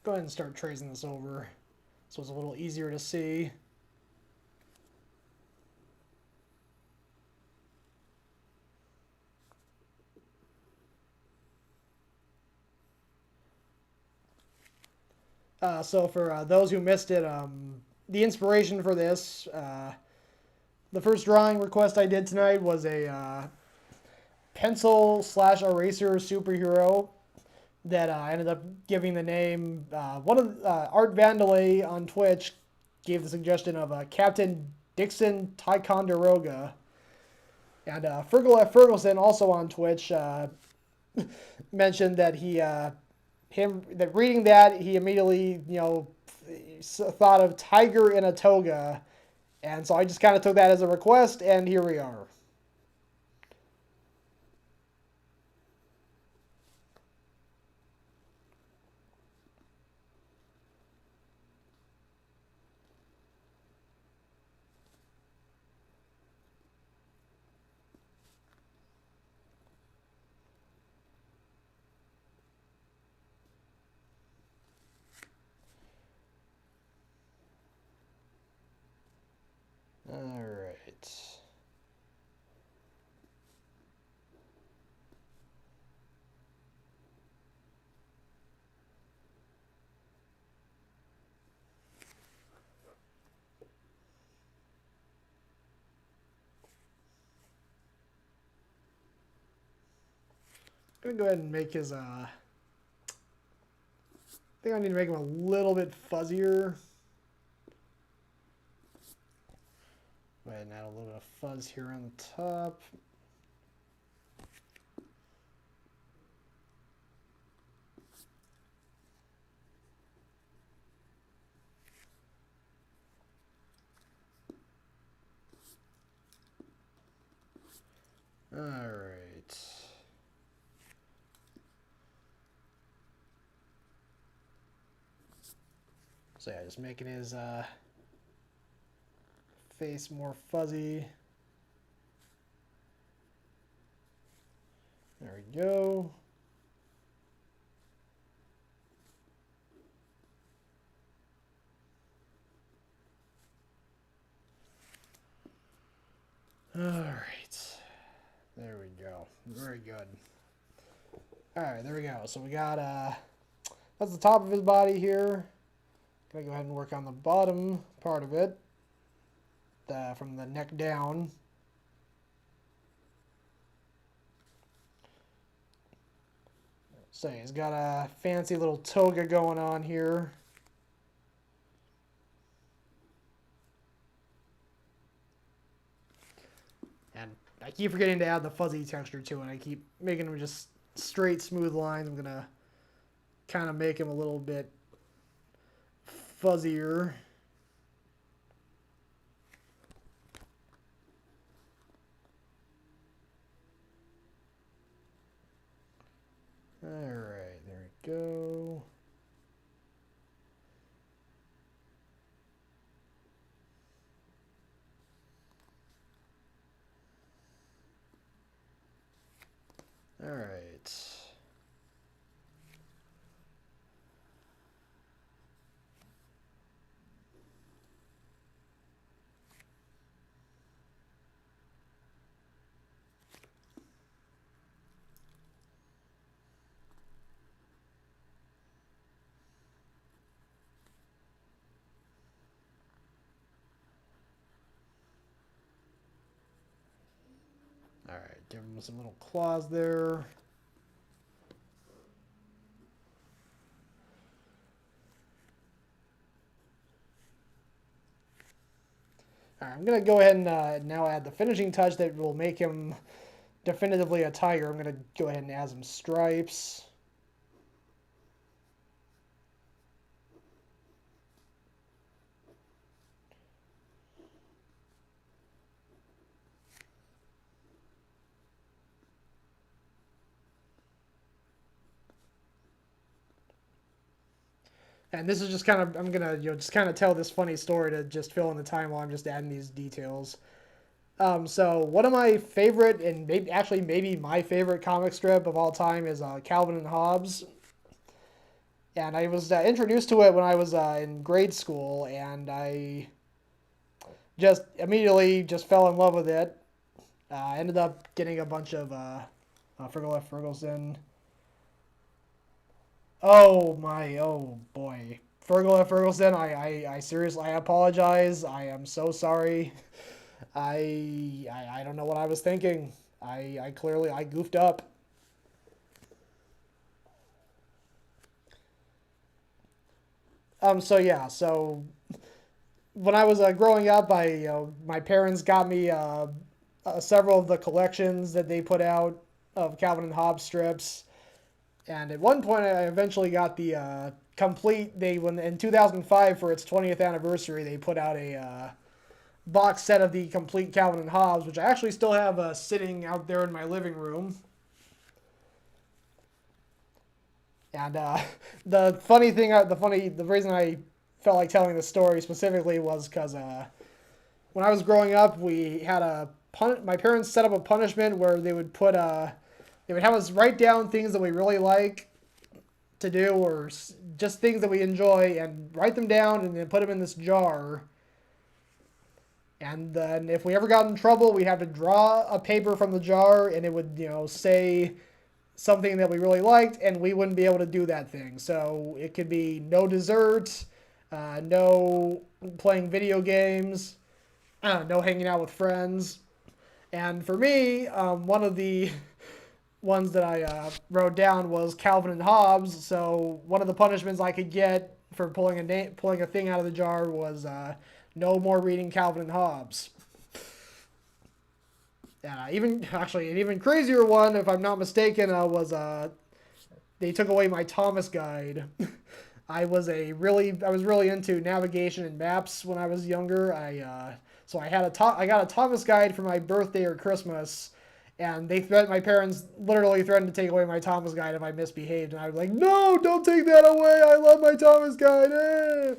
[SPEAKER 1] Go ahead and start tracing this over so it's a little easier to see. So for those who missed it, the inspiration for this, the first drawing request I did tonight was a pencil/eraser superhero that I ended up giving the name. One of Art Vandelay on Twitch gave the suggestion of Captain Dixon Ticonderoga, and Fergal F. Ferguson also on Twitch mentioned that that reading that he immediately thought of tiger in a toga, and so I just kind of took that as a request, and here we are. All right. I'm gonna go ahead and make his I think I need to make him a little bit fuzzier. Go ahead and add a little bit of fuzz here on the top. All right. So yeah, just making his face more fuzzy. There we go. All right. There we go. Very good. Alright, there we go. So we got, that's the top of his body here. Gonna go ahead and work on the bottom part of it. From the neck down. So he's got a fancy little toga going on here. And I keep forgetting to add the fuzzy texture to it. I keep making them just straight, smooth lines. I'm gonna kind of make him a little bit fuzzier. Alright, there we go. Alright. Alright, give him some little claws there. Alright, I'm going to go ahead and now add the finishing touch that will make him definitively a tiger. I'm going to go ahead and add some stripes. And this is just kind of, I'm going to just kind of tell this funny story to just fill in the time while I'm just adding these details. So one of my favorite, and maybe my favorite comic strip of all time is Calvin and Hobbes. And I was introduced to it when I was in grade school, and I just immediately just fell in love with it. I ended up getting a bunch of Fergal F. Ferguson. Oh my, oh boy. Fergal F. Ferguson, I seriously, I apologize. I am so sorry. I don't know what I was thinking. I clearly, I goofed up. So yeah, so when I was growing up, my parents got me several of the collections that they put out of Calvin and Hobbes strips. And at one point, I eventually got the complete. When in 2005 for its 20th anniversary, they put out a box set of the complete Calvin and Hobbes, which I actually still have sitting out there in my living room. And the funny thing, the reason I felt like telling the story specifically was because when I was growing up, we had my parents set up a punishment where they would they would have us write down things that we really like to do or just things that we enjoy and write them down and then put them in this jar. And then if we ever got in trouble, we'd have to draw a paper from the jar and it would, say something that we really liked and we wouldn't be able to do that thing. So it could be no dessert, no playing video games, no hanging out with friends. And for me, one of the ones that I wrote down was Calvin and Hobbes. So one of the punishments I could get for pulling a thing out of the jar was no more reading Calvin and Hobbes. An even crazier one, if I'm not mistaken, was they took away my Thomas guide. I was really into navigation and maps when I was younger. So I got a Thomas guide for my birthday or Christmas, and my parents literally threatened to take away my Thomas guide if I misbehaved, and I was like, no, don't take that away. I love my Thomas guide.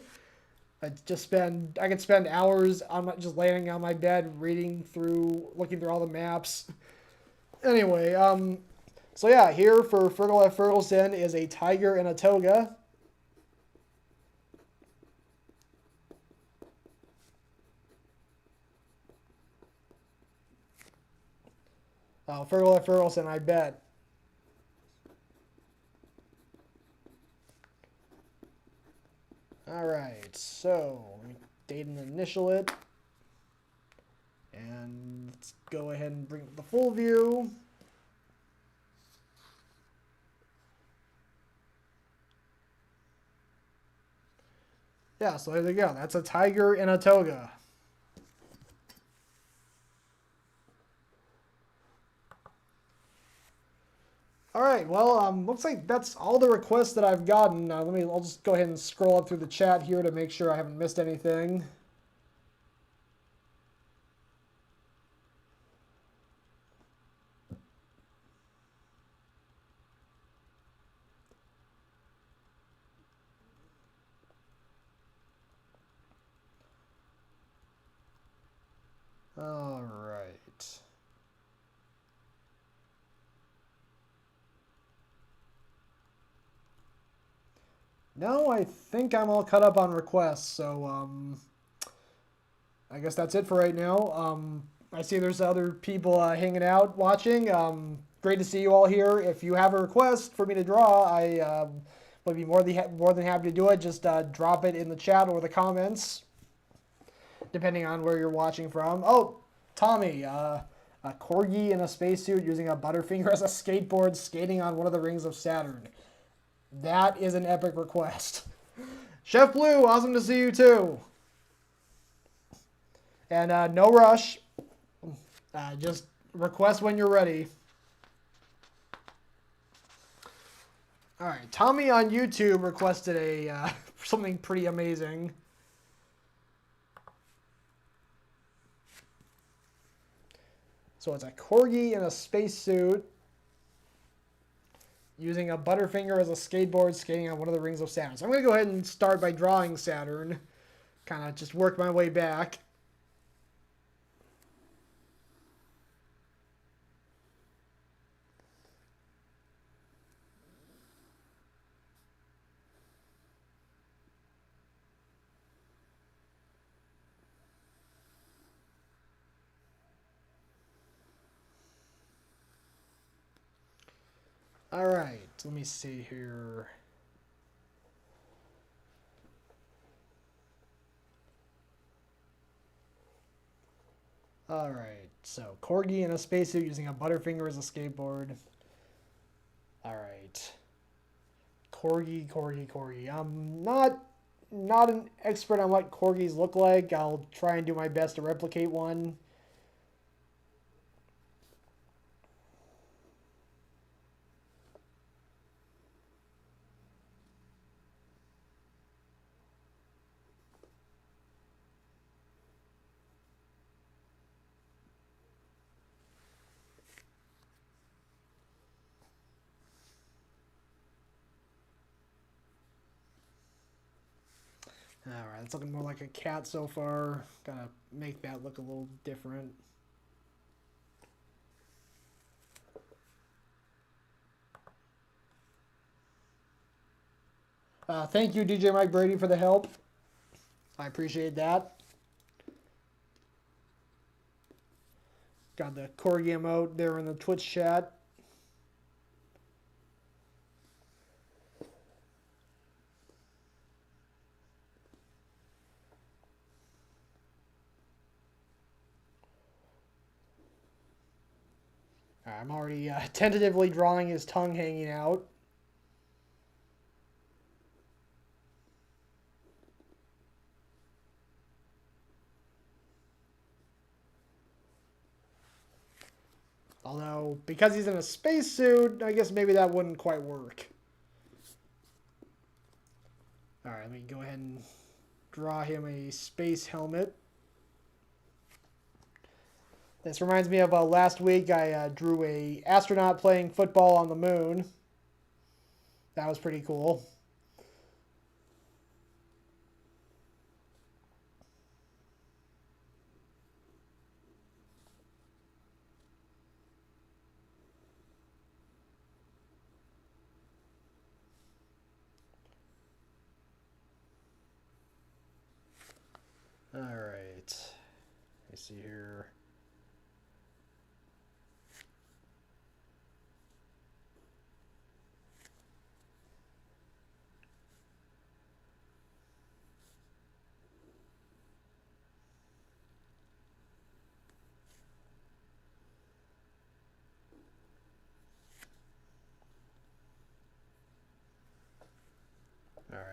[SPEAKER 1] I could spend hours just laying on my bed looking through all the maps. Anyway, so yeah, here for Fergal F. Ferguson is a tiger in a toga. Fergal F. Ferguson, I bet. All right, so let me date and initial it. And let's go ahead and bring up the full view. Yeah, so there you go. That's a tiger in a toga. All right, well, looks like that's all the requests that I've gotten. I'll just go ahead and scroll up through the chat here to make sure I haven't missed anything. All right. No, I think I'm all caught up on requests, so I guess that's it for right now. I see there's other people hanging out watching. Great to see you all here. If you have a request for me to draw, I would be more than happy to do it. Just drop it in the chat or the comments, depending on where you're watching from. Oh, Tommy, a Corgi in a spacesuit using a Butterfinger as a skateboard, skating on one of the Rings of Saturn. That is an epic request. Chef Blue, awesome to see you too. And no rush. Just request when you're ready. All right, Tommy on YouTube requested a something pretty amazing. So it's a Corgi in a spacesuit using a Butterfinger as a skateboard, skating on one of the Rings of Saturn. So I'm going to go ahead and start by drawing Saturn. Kind of just work my way back. All right, let me see here. All right, so Corgi in a spacesuit using a Butterfinger as a skateboard. All right. Corgi. I'm not an expert on what Corgis look like. I'll try and do my best to replicate one. All right, it's looking more like a cat so far. Gotta make that look a little different. Thank you, DJ Mike Brady, for the help. I appreciate that. Got the Corgi emote there in the Twitch chat. I'm already tentatively drawing his tongue hanging out. Although, because he's in a spacesuit, I guess maybe that wouldn't quite work. Alright, let me go ahead and draw him a space helmet. This reminds me of last week I drew a astronaut playing football on the moon. That was pretty cool. Alright, let me see here.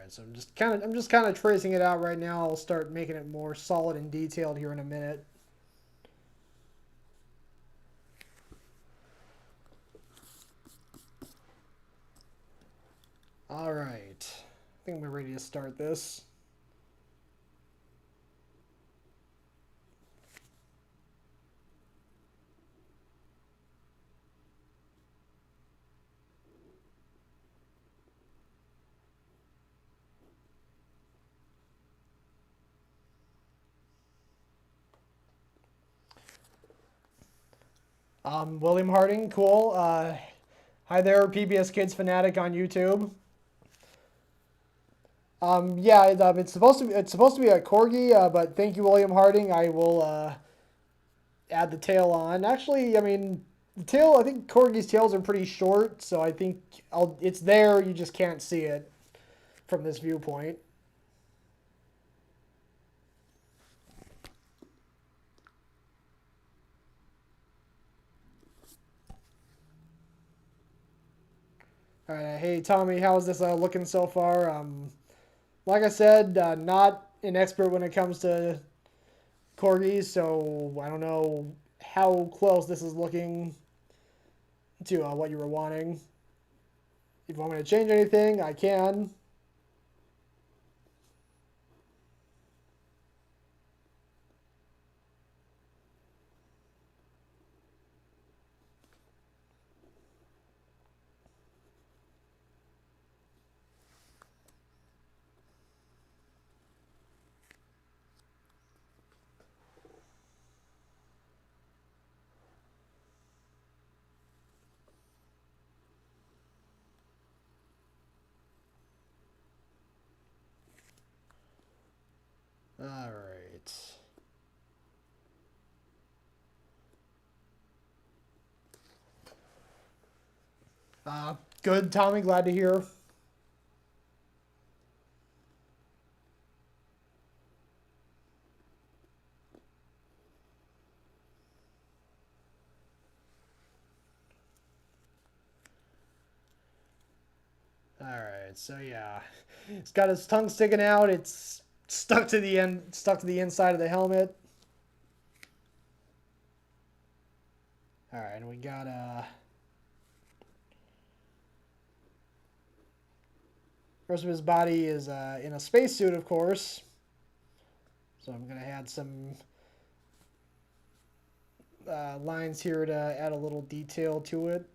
[SPEAKER 1] right, so I'm just kind of tracing it out right now. I'll start making it more solid and detailed here in a minute. All right, I think we're ready to start this. William Harding, cool. Hi there, PBS Kids fanatic on YouTube. Yeah, it's supposed to be a corgi, but thank you, William Harding. I will add the tail on. Actually, I mean, the tail. I think corgis' tails are pretty short, so I think it's there. You just can't see it from this viewpoint. All right, hey Tommy, how's this looking so far? Like I said, not an expert when it comes to corgis, so I don't know how close this is looking to what you were wanting. If you want me to change anything, I can. All right. Good, Tommy. Glad to hear. All right. So yeah, it's got its tongue sticking out. It's stuck to the inside of the helmet. All right, and we got rest of his body is in a spacesuit, of course. So I'm gonna add some lines here to add a little detail to it.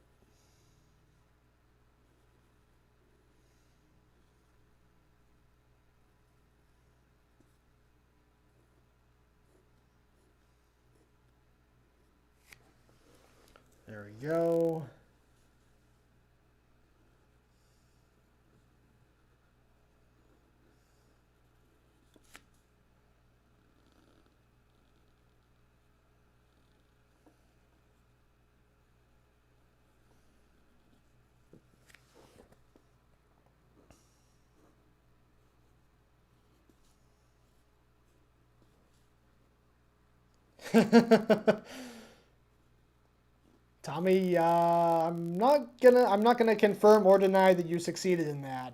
[SPEAKER 1] There we go. Tommy, I'm not gonna confirm or deny that you succeeded in that.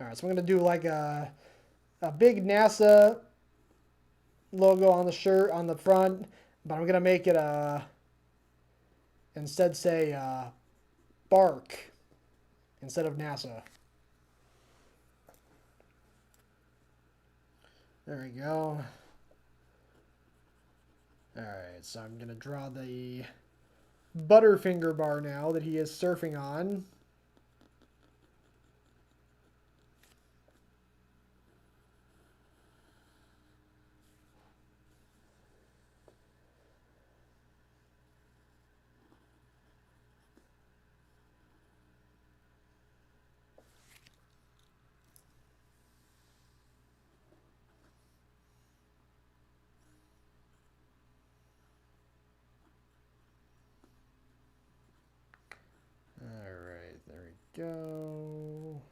[SPEAKER 1] All right, so I'm gonna do like a big NASA logo on the shirt on the front, but I'm gonna make it instead say Bark instead of NASA. There we go. All right, so I'm gonna draw the Butterfinger bar now that he is surfing on. Alright, there we go.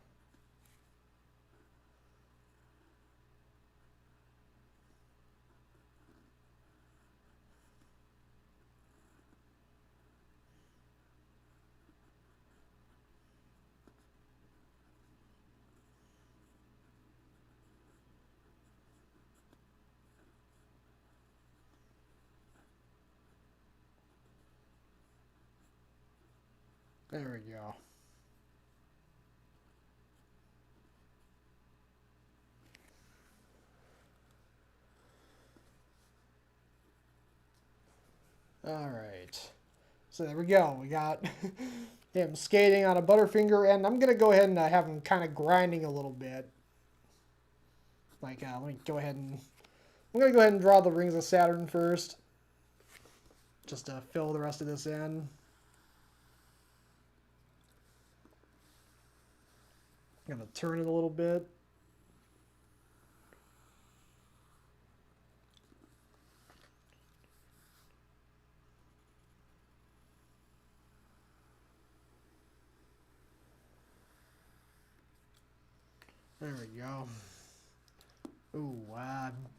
[SPEAKER 1] There we go. All right. So there we go. We got him skating on a Butterfinger, and I'm going to go ahead and have him kind of grinding a little bit. Like, let me go ahead and... I'm going to go ahead and draw the Rings of Saturn first. Just to fill the rest of this in. I'm going to turn it a little bit. There we go. Ooh,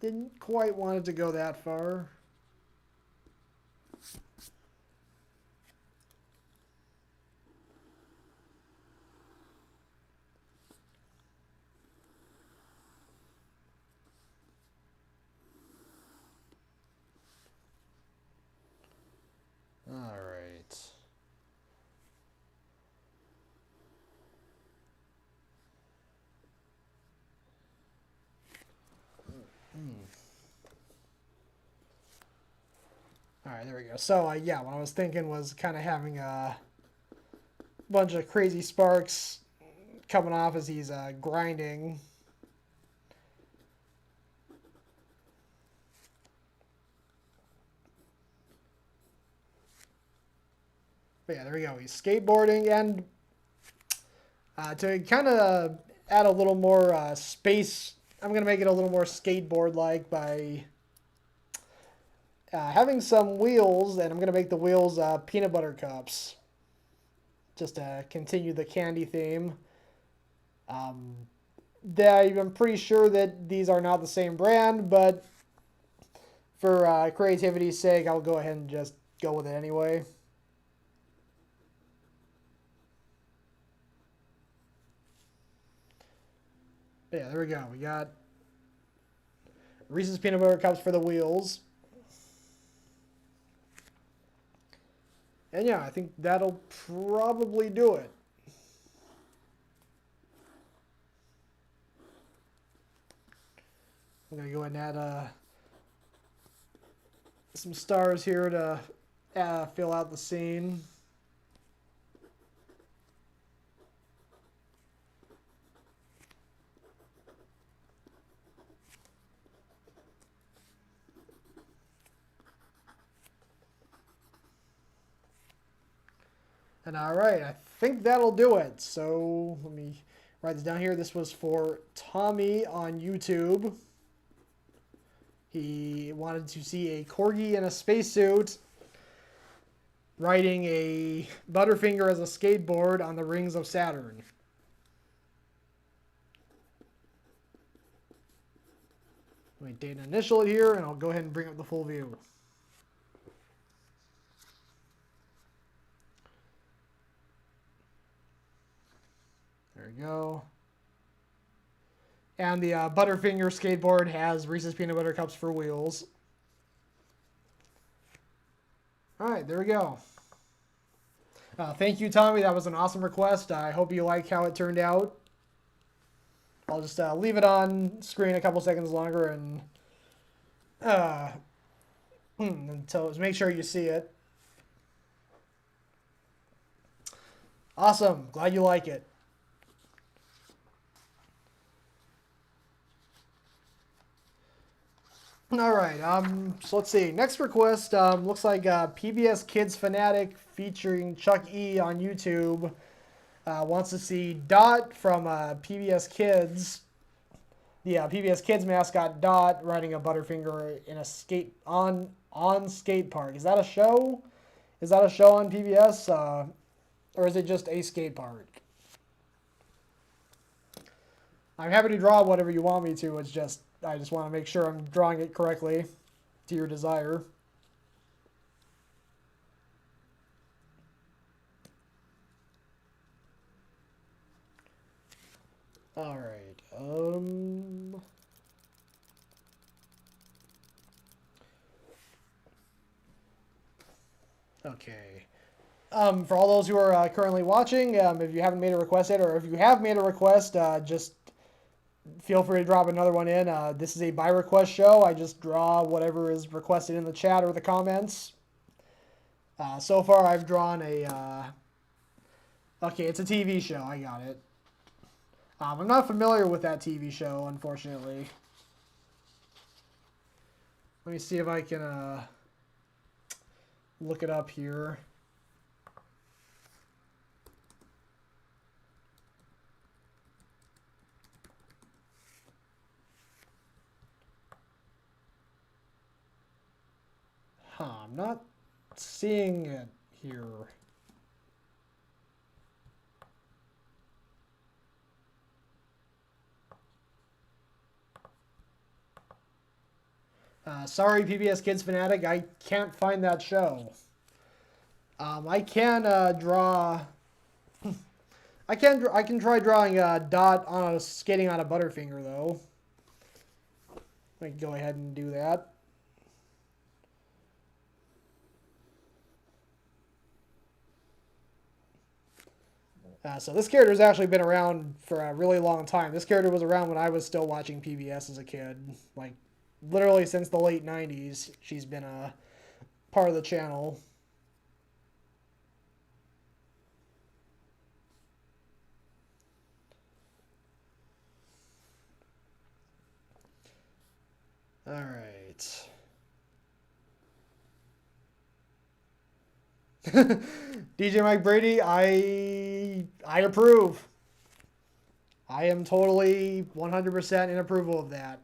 [SPEAKER 1] didn't quite want it to go that far. All right. All right, there we go. So, yeah, what I was thinking was kind of having a bunch of crazy sparks coming off as he's grinding. But yeah, there we go. He's skateboarding, and to kind of add a little more space, I'm going to make it a little more skateboard-like by having some wheels, and I'm going to make the wheels peanut butter cups. Just to continue the candy theme. I'm pretty sure that these are not the same brand, but for creativity's sake, I'll go ahead and just go with it anyway. Yeah, there we go. We got Reese's Peanut Butter Cups for the wheels. And yeah, I think that'll probably do it. I'm going to go ahead and add some stars here to fill out the scene. And all right, I think that'll do it. So let me write this down here. This was for Tommy on YouTube. He wanted to see a Corgi in a spacesuit riding a Butterfinger as a skateboard on the Rings of Saturn. Let me date and initial it here, and I'll go ahead and bring up the full view. There we go. And the Butterfinger skateboard has Reese's Peanut Butter Cups for wheels. All right, there we go. Thank you, Tommy. That was an awesome request. I hope you like how it turned out. I'll just leave it on screen a couple seconds longer and until make sure you see it. Awesome. Glad you like it. All right, so let's see. Next request looks like PBS Kids Fanatic featuring Chuck E on YouTube wants to see Dot from PBS Kids, the PBS Kids mascot Dot, riding a Butterfinger in a on skate park. Is that a show? Is that a show on PBS, or is it just a skate park? I'm happy to draw whatever you want me to. It's just I just want to make sure I'm drawing it correctly to your desire. All right. Okay. For all those who are currently watching, if you haven't made a request yet, or if you have made a request, just feel free to drop another one in. This is a by request show. I just draw whatever is requested in the chat or the comments. So far, I've drawn a. Okay, it's a TV show. I got it. I'm not familiar with that TV show, unfortunately. Let me see if I can look it up here. I'm not seeing it here. Sorry, PBS Kids Fanatic, I can't find that show. I can draw. I can try drawing a Dot on a skating on a Butterfinger though. I can go ahead and do that. So this character's actually been around for a really long time. This character was around when I was still watching PBS as a kid. Like, literally since the late 90s, she's been a part of the channel. All right. DJ Mike Brady, I approve. I am totally 100% in approval of that.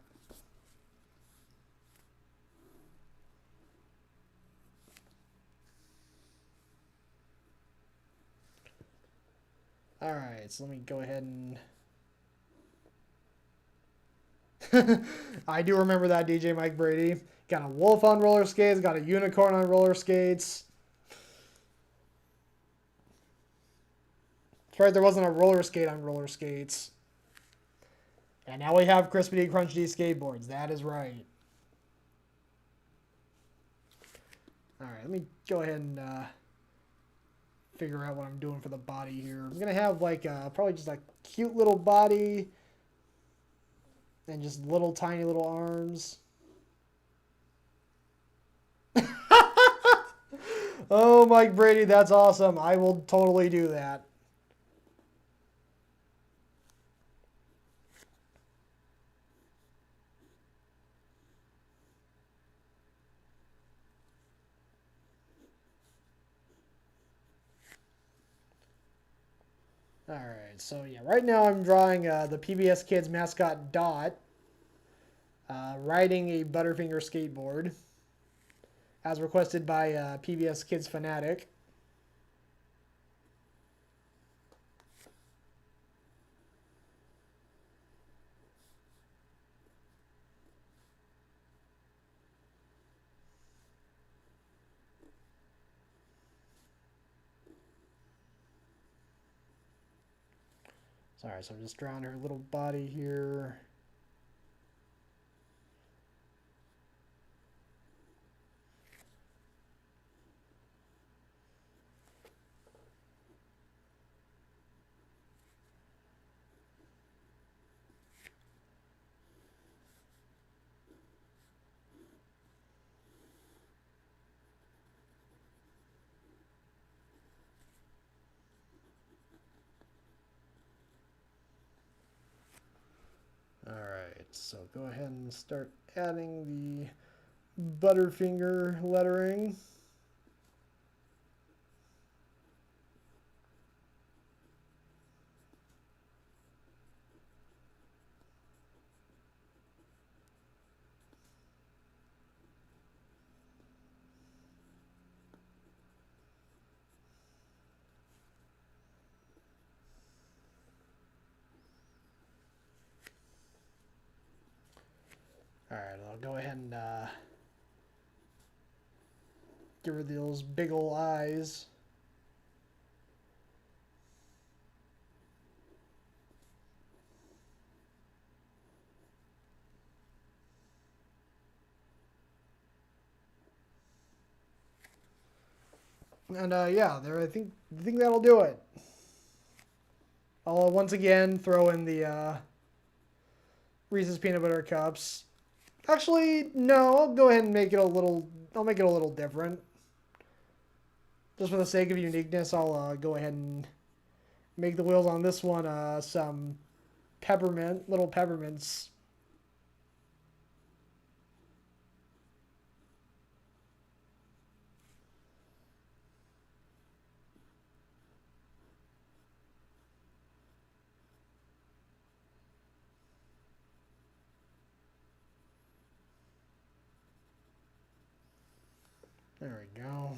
[SPEAKER 1] All right, so let me go ahead and I do remember that, DJ Mike Brady. Got a wolf on roller skates, got a unicorn on roller skates. That's right, there wasn't a roller skate on roller skates. And now we have Crispy Crunchy skateboards. That is right. All right, let me go ahead and figure out what I'm doing for the body here. I'm going to have like probably just a cute little body and just little tiny little arms. Oh, Mike Brady, that's awesome. I will totally do that. All right, so yeah, right now I'm drawing the PBS Kids mascot Dot riding a Butterfinger skateboard, as requested by PBS Kids Fanatic. Sorry, so I'm just drawing her little body here. Alright, so go ahead and start adding the Butterfinger lettering. Alright, I'll go ahead and give her those big ol' eyes. And yeah, there I think that'll do it. I'll once again throw in the Reese's peanut butter cups. Actually, no, I'll go ahead and make it a little. I'll make it a little different. Just for the sake of uniqueness, I'll go ahead and make the wheels on this one some little peppermints. There we go.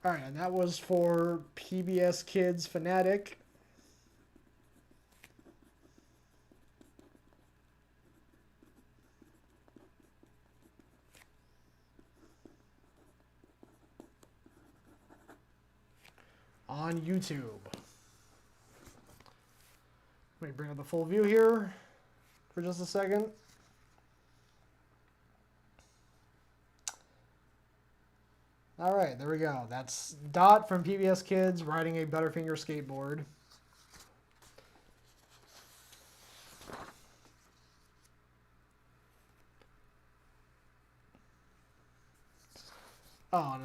[SPEAKER 1] All right, and that was for PBS Kids Fanatic. On YouTube. Let me bring up the full view here for just a second. All right, there we go. That's Dot from PBS Kids riding a Butterfinger skateboard. Oh,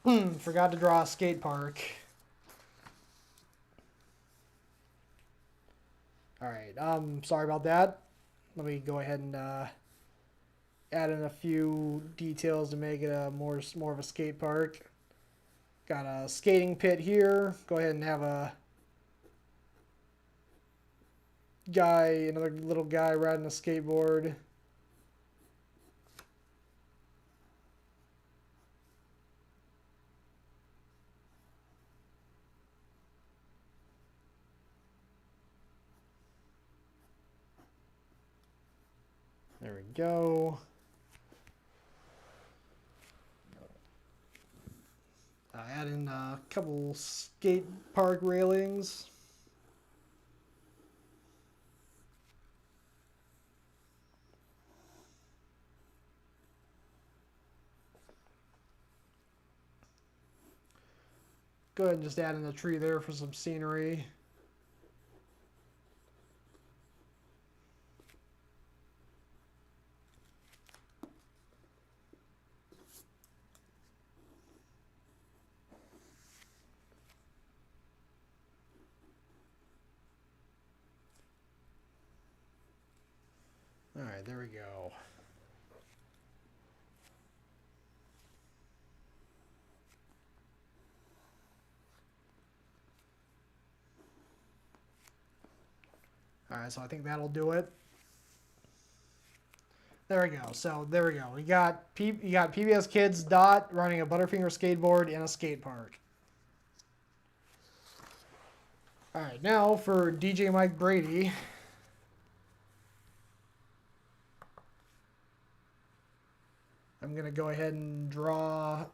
[SPEAKER 1] and forgot to draw a skate park. All right, sorry about that. Let me go ahead and add in a few details to make it a more of a skate park. Got a skating pit here. Go ahead and have a guy, another little guy riding a skateboard. There we go. Add in a couple skate park railings. Go ahead and just add in a tree there for some scenery. All right, there we go. All right, so I think that'll do it. There we go. So there we go. You got PBS Kids Dot running a Butterfinger skateboard in a skate park. All right, now for DJ Mike Brady. I'm going to go ahead and draw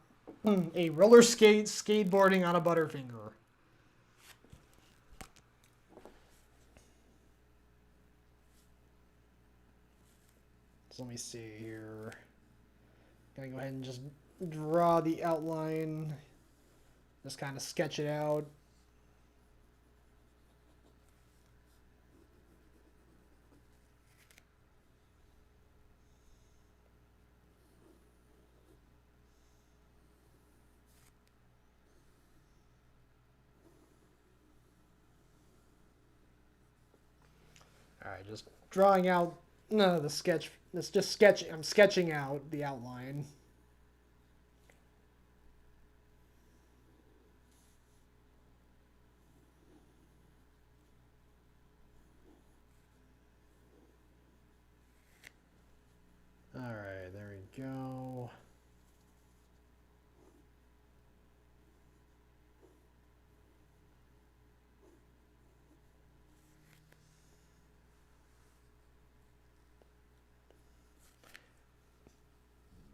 [SPEAKER 1] a roller skateboarding on a Butterfinger. So let me see here. Going to go ahead and just draw the outline. Just kind of sketch it out. All right, just drawing out the sketch. It's just sketch. I'm sketching out the outline. All right, there we go.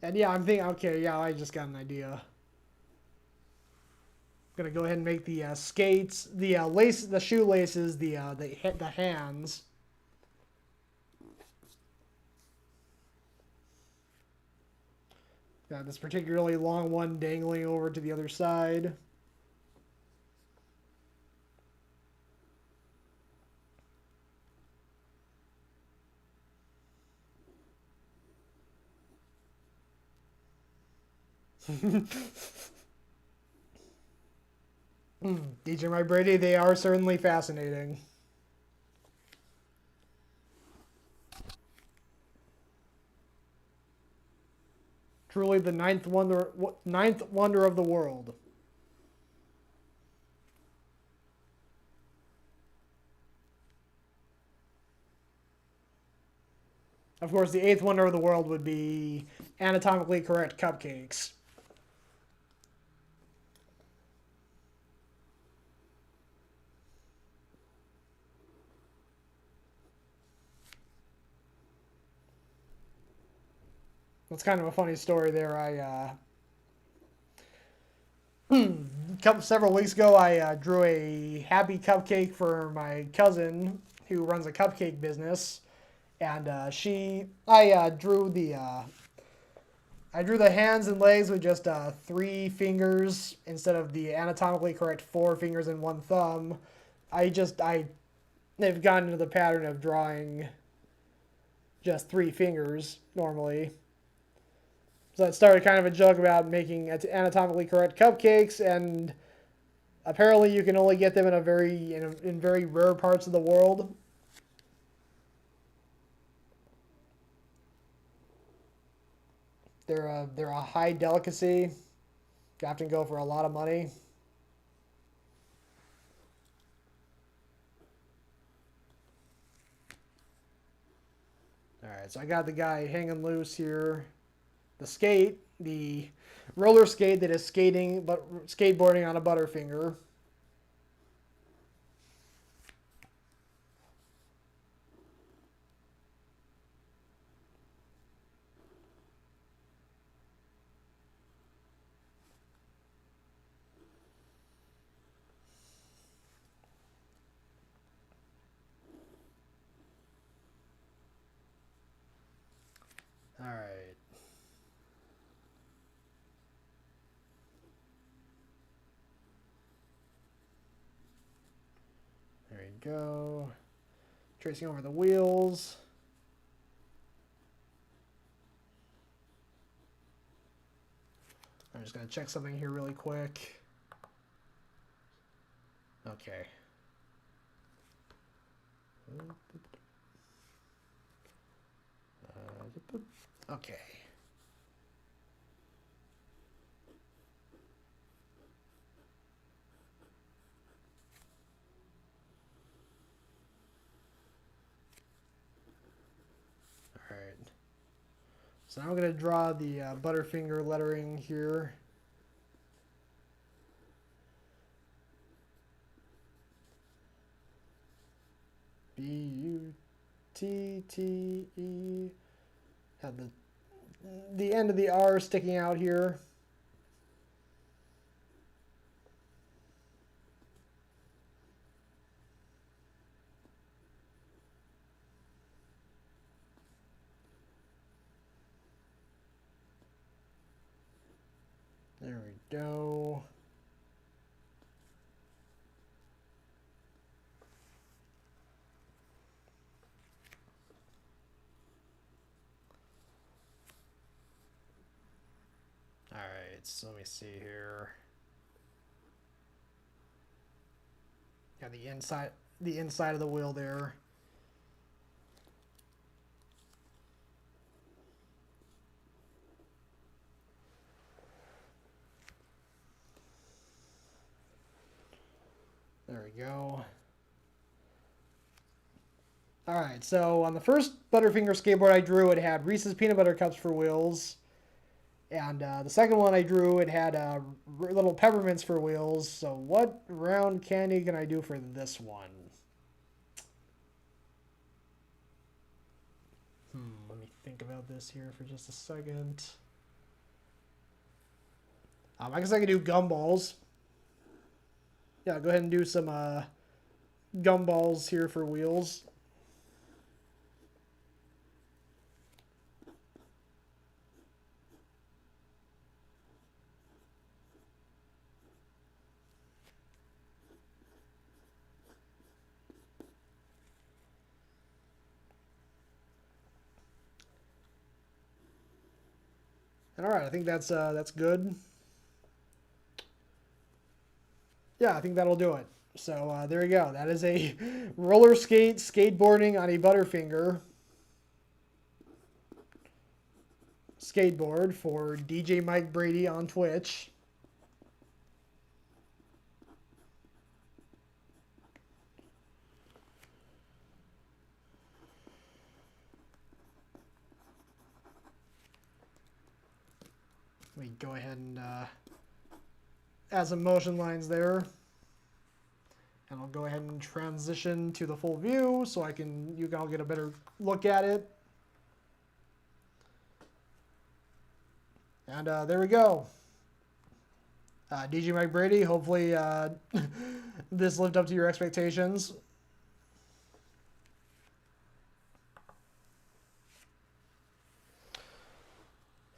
[SPEAKER 1] And yeah, I'm thinking, okay, yeah, I just got an idea. Gonna go ahead and make the skates, the lace, the shoelaces, the hands. Got this particularly long one dangling over to the other side. DJ My Brady, they are certainly fascinating. Truly the ninth wonder of the world. Of course, the eighth wonder of the world would be anatomically correct cupcakes. That's kind of a funny story there. Several weeks ago, I drew a happy cupcake for my cousin who runs a cupcake business, and I drew the hands and legs with just 3 fingers instead of the anatomically correct 4 fingers and 1 thumb. They've gotten into the pattern of drawing just 3 fingers normally. So it started kind of a joke about making anatomically correct cupcakes, and apparently you can only get them in very rare parts of the world. They're a high delicacy. You often go for a lot of money. All right, so I got the guy hanging loose here. The roller skate that is skateboarding on a Butterfinger. All right. There you go. Tracing over the wheels. I'm just going to check something here really quick. Okay. Okay. All right. So now I'm going to draw the Butterfinger lettering here. B-U-T-T-E. Have the end of the R sticking out here. There we go. All right, so let me see here. Got the inside of the wheel there. There we go. All right, so on the first Butterfinger skateboard I drew, it had Reese's Peanut Butter Cups for wheels. And the second one I drew, it had little peppermints for wheels. So what round candy can I do for this one? Let me think about this here for just a second. I guess I could do gumballs. yeah, go ahead and do some gumballs here for wheels. All right, I think that's good. Yeah, I think that'll do it. So there you go. That is a roller skate skateboarding on a Butterfinger skateboard for DJ Mike Brady on Twitch. We go ahead and add some motion lines there. And I'll go ahead and transition to the full view so you can all get a better look at it. And there we go. DJ Mike Brady, hopefully this lived up to your expectations.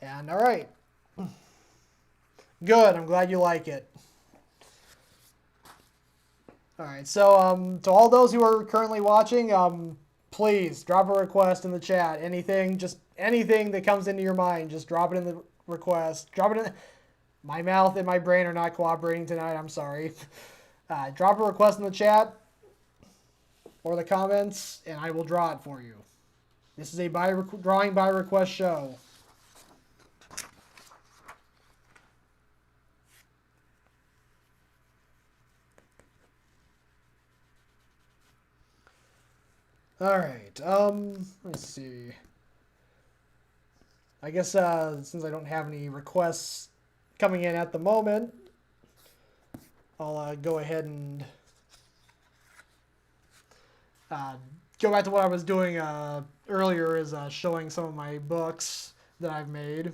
[SPEAKER 1] And all right. Good, I'm glad you like it. All right, so to all those who are currently watching, please drop a request in the chat. Anything, just anything that comes into your mind, just drop it in the request. Drop it in. My mouth and my brain are not cooperating tonight. I'm sorry. Drop a request in the chat or the comments, and I will draw it for you. This is a drawing by request show. All right. Let's see. I guess since I don't have any requests coming in at the moment, I'll go ahead and go back to what I was doing earlier, is showing some of my books that I've made.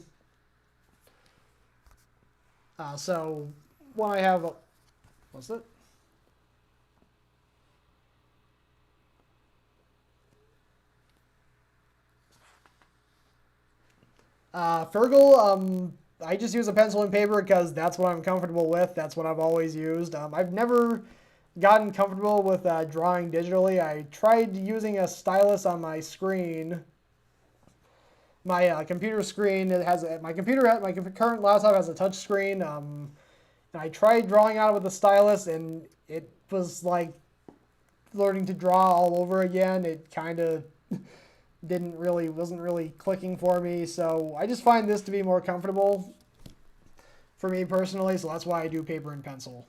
[SPEAKER 1] So one I have, what's it? Fergal, I just use a pencil and paper because that's what I'm comfortable with. That's what I've always used. I've never gotten comfortable with drawing digitally. I tried using a stylus on my screen. My computer screen, my current laptop has a touch screen. And I tried drawing on it with a stylus, and it was like learning to draw all over again. It kind of wasn't really clicking for me, so I just find this to be more comfortable for me personally, so that's why I do paper and pencil.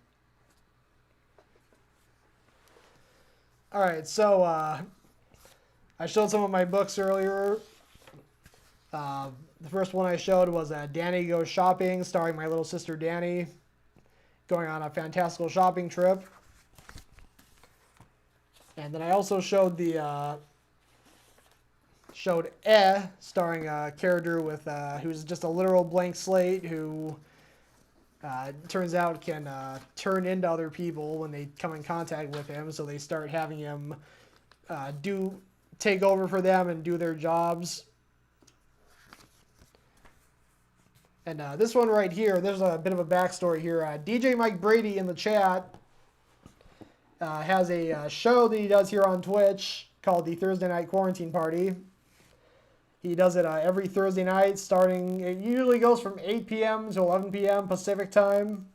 [SPEAKER 1] Alright, so I showed some of my books earlier. The first one I showed was Danny Goes Shopping, starring my little sister Danny, going on a fantastical shopping trip. And then I also showed starring a character with who's just a literal blank slate, who turns out can turn into other people when they come in contact with him, so they start having him take over for them and do their jobs. And this one right here, there's a bit of a backstory here. DJ Mike Brady in the chat has a show that he does here on Twitch called the Thursday Night Quarantine Party. He does it every Thursday night, it usually goes from 8 p.m. to 11 p.m. Pacific time.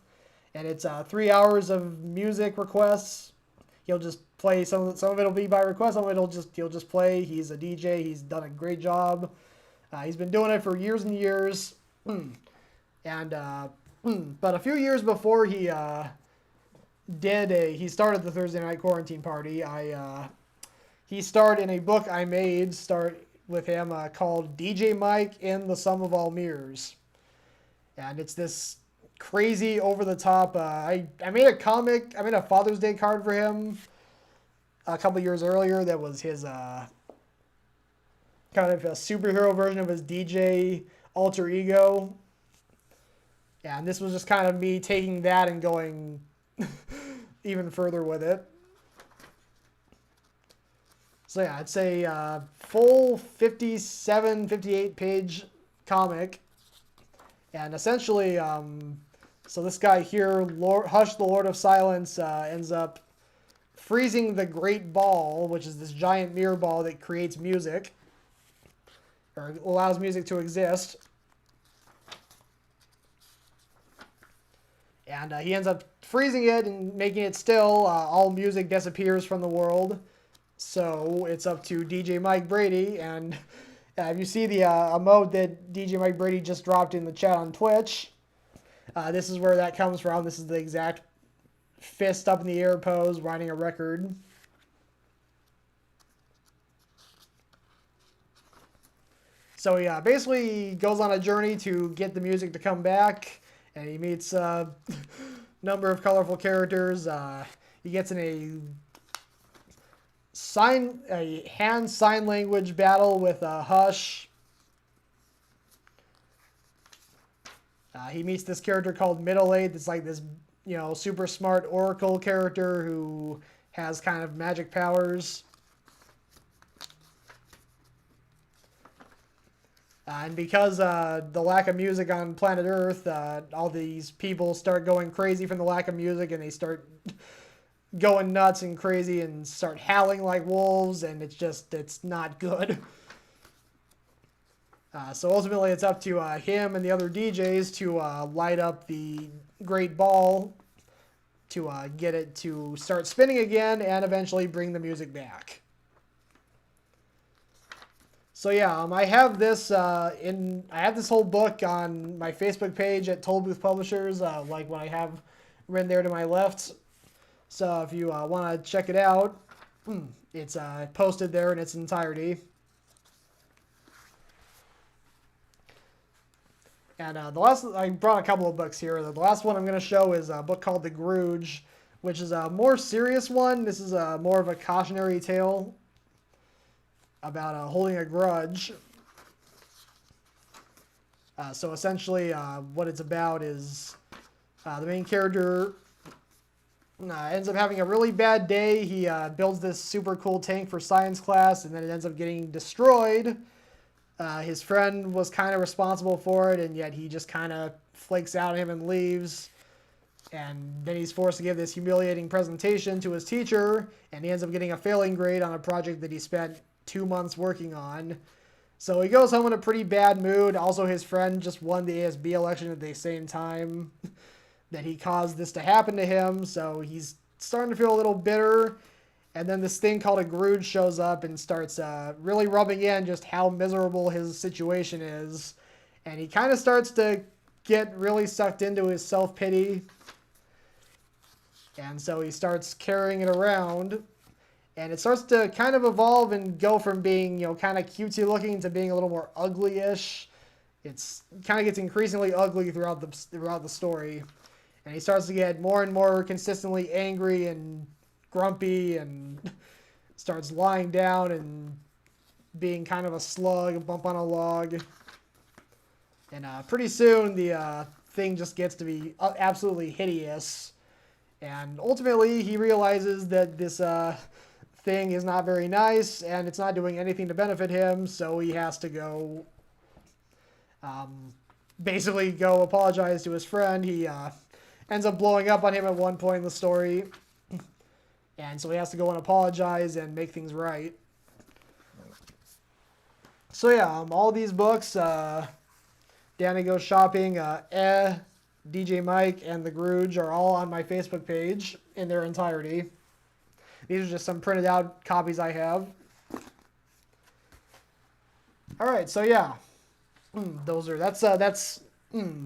[SPEAKER 1] And it's 3 hours of music requests. He'll just play, some of it will be by request, some of it he'll just play. He's a DJ, he's done a great job. He's been doing it for years and years. And, but a few years before he started the Thursday Night Quarantine Party, he starred in a book I made, with him called DJ Mike in the Sum of All Mirrors. And it's this crazy, over-the-top, I made a Father's Day card for him a couple years earlier that was his kind of a superhero version of his DJ alter ego. And this was just kind of me taking that and going even further with it. So yeah, it's a full 57, 58 page comic. And essentially, so this guy here, Hush the Lord of Silence, ends up freezing the Great Ball, which is this giant mirror ball that creates music, or allows music to exist. And he ends up freezing it and making it still. All music disappears from the world. So it's up to DJ Mike Brady. And if you see the emote that DJ Mike Brady just dropped in the chat on Twitch, this is where that comes from. This is the exact fist up in the air pose, writing a record. So he basically goes on a journey to get the music to come back, and he meets a number of colorful characters. He gets in a hand sign language battle with Hush. He meets this character called Middle Eight. It's like this, super smart oracle character who has kind of magic powers. And because the lack of music on planet Earth, all these people start going crazy from the lack of music, and they start going nuts and crazy and start howling like wolves, and it's not good. So ultimately it's up to him and the other DJs to light up the Great Ball to get it to start spinning again and eventually bring the music back. So yeah, I have this I have this whole book on my Facebook page at Tollbooth Publishers, like what I have written there to my left. So if you want to check it out, it's posted there in its entirety. And I brought a couple of books here. The last one I'm going to show is a book called The Grudge, which is a more serious one. This is more of a cautionary tale about holding a grudge. So essentially what it's about is the main character ends up having a really bad day. He builds this super cool tank for science class, and then it ends up getting destroyed. His friend was kind of responsible for it, and yet he just kind of flakes out on him and leaves. And then he's forced to give this humiliating presentation to his teacher, and he ends up getting a failing grade on a project that he spent 2 months working on. So he goes home in a pretty bad mood. Also, his friend just won the ASB election at the same time that he caused this to happen to him. So he's starting to feel a little bitter. And then this thing called a Grudge shows up and starts really rubbing in just how miserable his situation is. And he kind of starts to get really sucked into his self-pity. And so he starts carrying it around. And it starts to kind of evolve and go from being, kind of cutesy looking to being a little more ugly-ish. It's kind of gets increasingly ugly throughout the story. And he starts to get more and more consistently angry and grumpy, and starts lying down and being kind of a slug, a bump on a log. And pretty soon the thing just gets to be absolutely hideous. And ultimately he realizes that this thing is not very nice, and it's not doing anything to benefit him, so he has to go basically go apologize to his friend. He ends up blowing up on him at one point in the story, and so he has to go and apologize and make things right. So yeah, all these books, Danny Goes Shopping, DJ Mike, and The Grudge are all on my Facebook page in their entirety. These are just some printed out copies I have. All right, so yeah, that's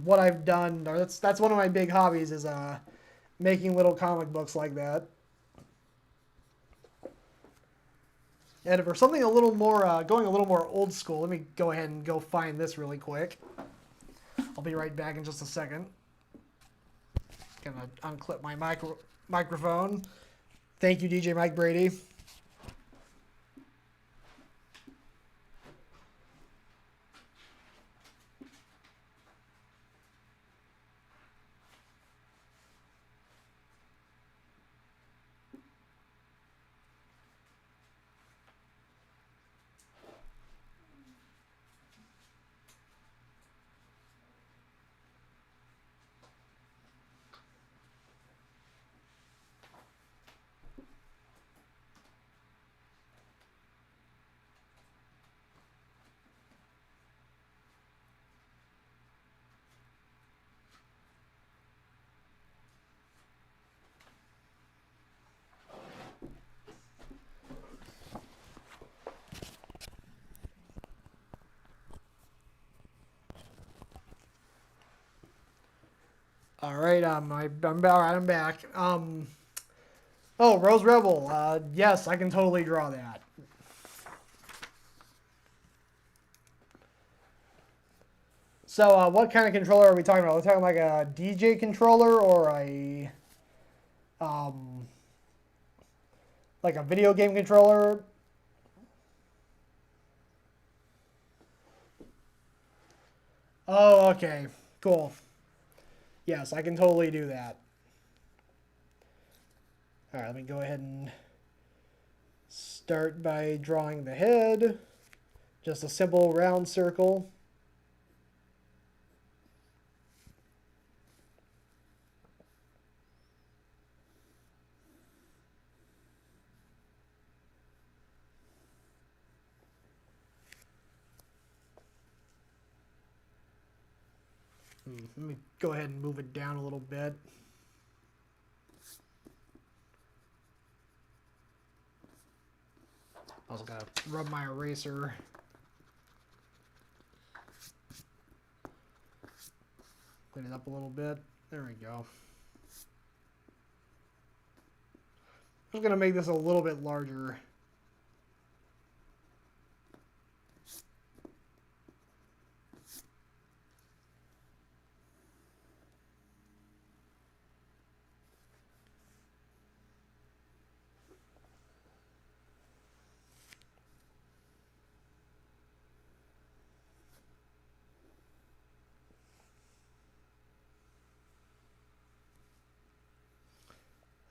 [SPEAKER 1] what I've done. Or that's one of my big hobbies is making little comic books like that. And for something a little more going a little more old school, let me go ahead and go find this really quick. I'll be right back in just a second. Gonna unclip my microphone. Thank you, DJ Mike Brady. right. I'm back. Oh, Rose Rebel. Yes, I can totally draw that. So, what kind of controller are we talking about? Are we talking like a DJ controller or um, like a video game controller? Oh, okay. Cool. Yes, I can totally do that. All right, let me go ahead and start by drawing the head. Just a simple round circle. Let me go ahead and move it down a little bit. Also gotta rub my eraser. Clean it up a little bit. There we go. I'm just gonna make this a little bit larger.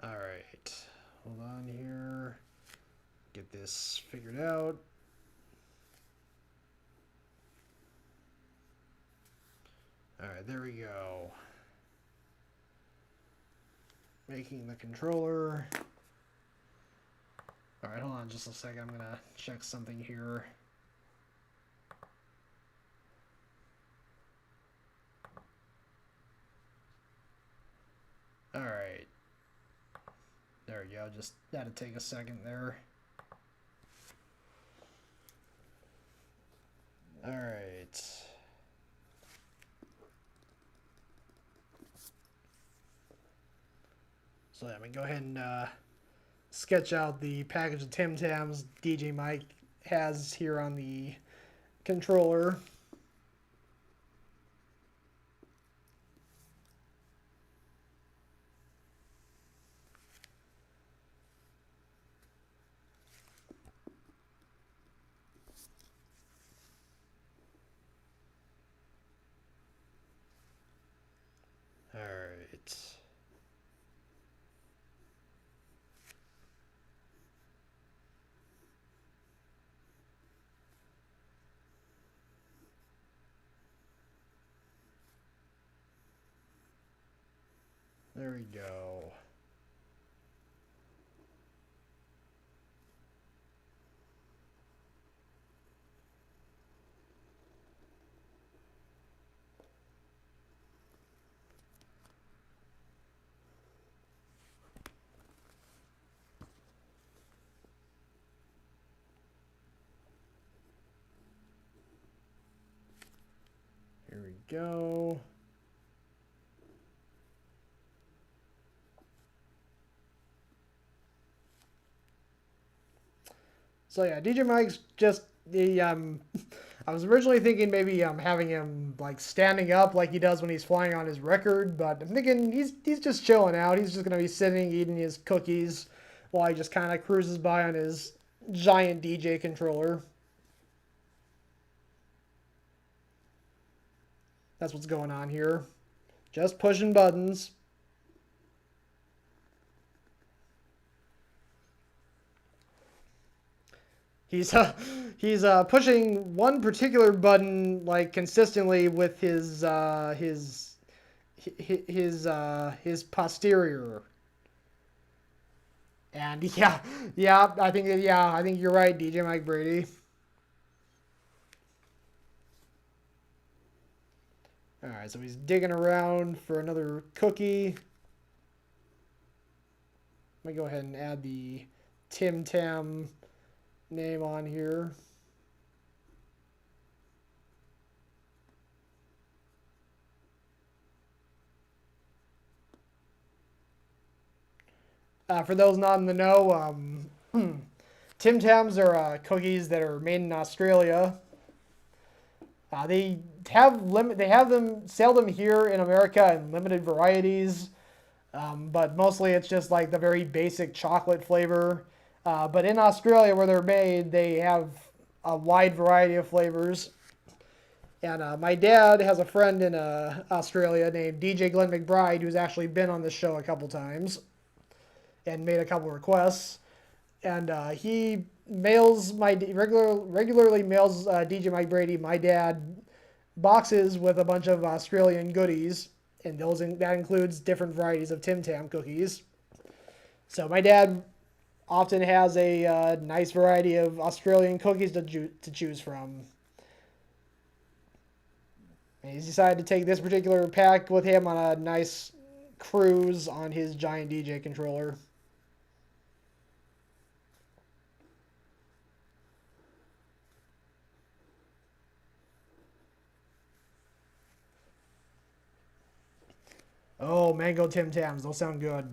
[SPEAKER 1] All right, hold on here. Get this figured out. All right, there we go. Making the controller. All right, hold on just a second. I'm gonna check something here. All right. There we go. Just had to take a second there. All right. So let me go ahead and sketch out the package of Tim Tams DJ Mike has here on the controller. All right. There we go. Here we go. So yeah, DJ Mike's just the I was originally thinking maybe having him like standing up like he does when he's flying on his record, but I'm thinking he's just chilling out. He's just gonna be sitting eating his cookies while he just kind of cruises by on his giant DJ controller. That's what's going on here. Just pushing buttons. He's pushing one particular button like consistently with his posterior. And I think you're right, DJ Mike Brady. All right, so he's digging around for another cookie. Let me go ahead and add the Tim Tam name on here. For those not in the know, Tim Tams are cookies that are made in Australia. They have them sell them here in America in limited varieties, but mostly it's just like the very basic chocolate flavor. But in Australia, where they're made, they have a wide variety of flavors. And my dad has a friend in Australia named DJ Glenn McBride, who's actually been on this show a couple times and made a couple requests. And he regularly mails DJ Mike Brady, my dad, boxes with a bunch of Australian goodies, and that includes different varieties of Tim Tam cookies. So my dad often has a nice variety of Australian cookies to choose from. And he's decided to take this particular pack with him on a nice cruise on his giant DJ controller. Oh, mango Tim Tams. Those sound good.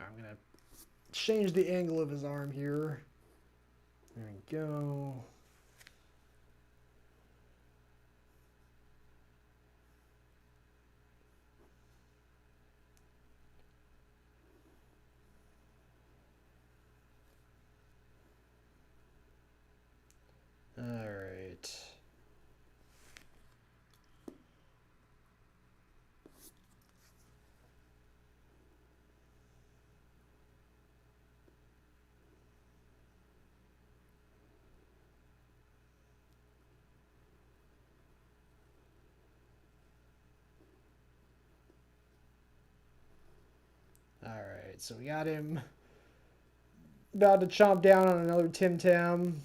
[SPEAKER 1] I'm going to change the angle of his arm here. There we go. All right. All right, so we got him about to chomp down on another Tim Tam.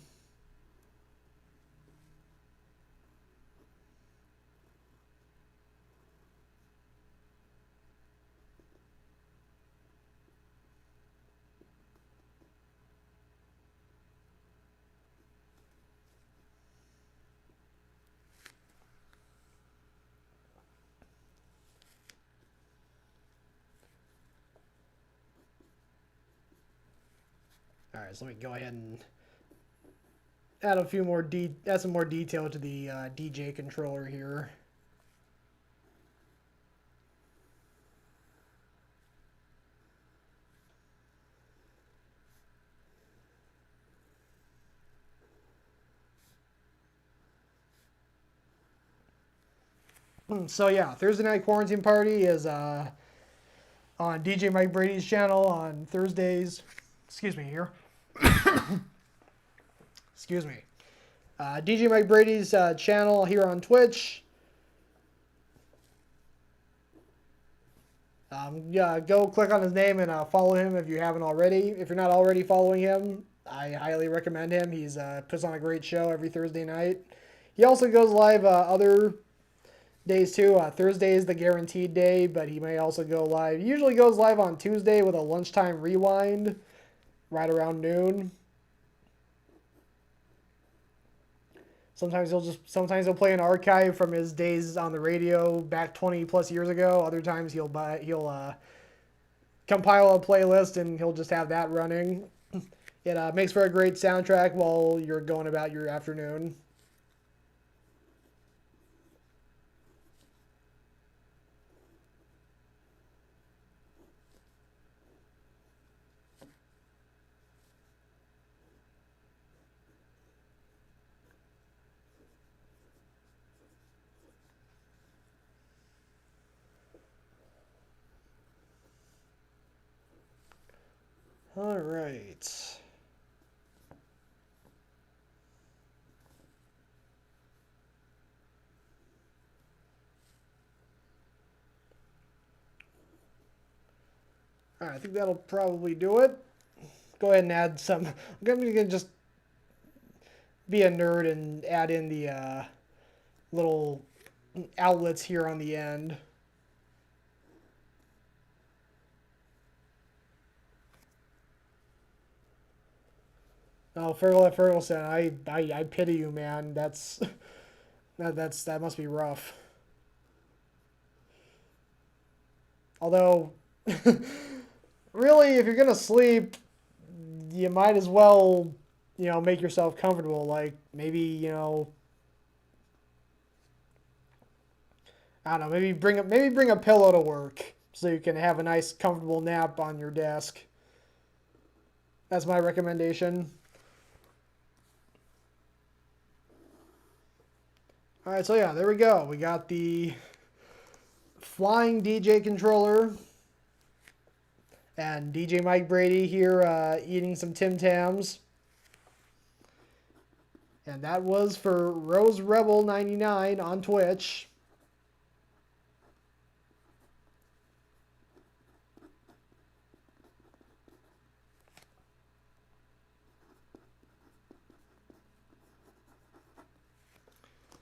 [SPEAKER 1] All right, so let me go ahead and add some more detail to the DJ controller here. So yeah, Thursday Night Quarantine Party is on DJ Mike Brady's channel on Thursdays. Excuse me here. Excuse me. DJ Mike Brady's channel here on Twitch. Yeah, go click on his name and follow him if you haven't already. If you're not already following him, I highly recommend him. He's puts on a great show every Thursday night. He also goes live other days too. Thursday is the guaranteed day, but he may also go live. He usually goes live on Tuesday with a lunchtime rewind right around noon. Sometimes he'll play an archive from his days on the radio back 20 plus years ago. Other times he'll compile a playlist and he'll just have that running. It makes for a great soundtrack while you're going about your afternoon. All right. All right, I think that'll probably do it. Go ahead and add some. I'm going to just be a nerd and add in the little outlets here on the end. Oh, Ferguson, I pity you, man. That must be rough. Although, really, if you're gonna sleep, you might as well, make yourself comfortable. Like maybe, I don't know, maybe bring a pillow to work so you can have a nice comfortable nap on your desk. That's my recommendation. All right, so yeah, there we go. We got the flying DJ controller and DJ Mike Brady here eating some Tim Tams. And that was for Rose Rebel 99 on Twitch.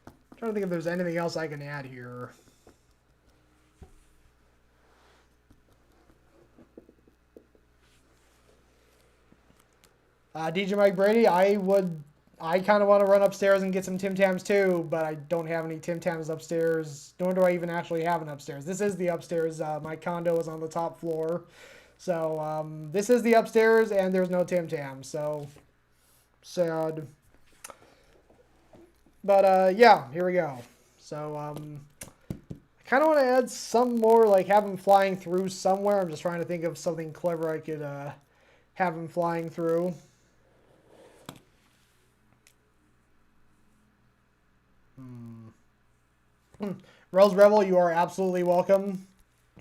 [SPEAKER 1] I'm trying to think if there's anything else I can add here. DJ Mike Brady, I kind of want to run upstairs and get some Tim Tams too, but I don't have any Tim Tams upstairs, nor do I even actually have an upstairs. This is the upstairs. My condo is on the top floor. So this is the upstairs, and there's no Tim Tams, so sad. But yeah, here we go. So I kind of want to add some more, like have him flying through somewhere. I'm just trying to think of something clever I could have him flying through. Rose Rebel, you are absolutely welcome.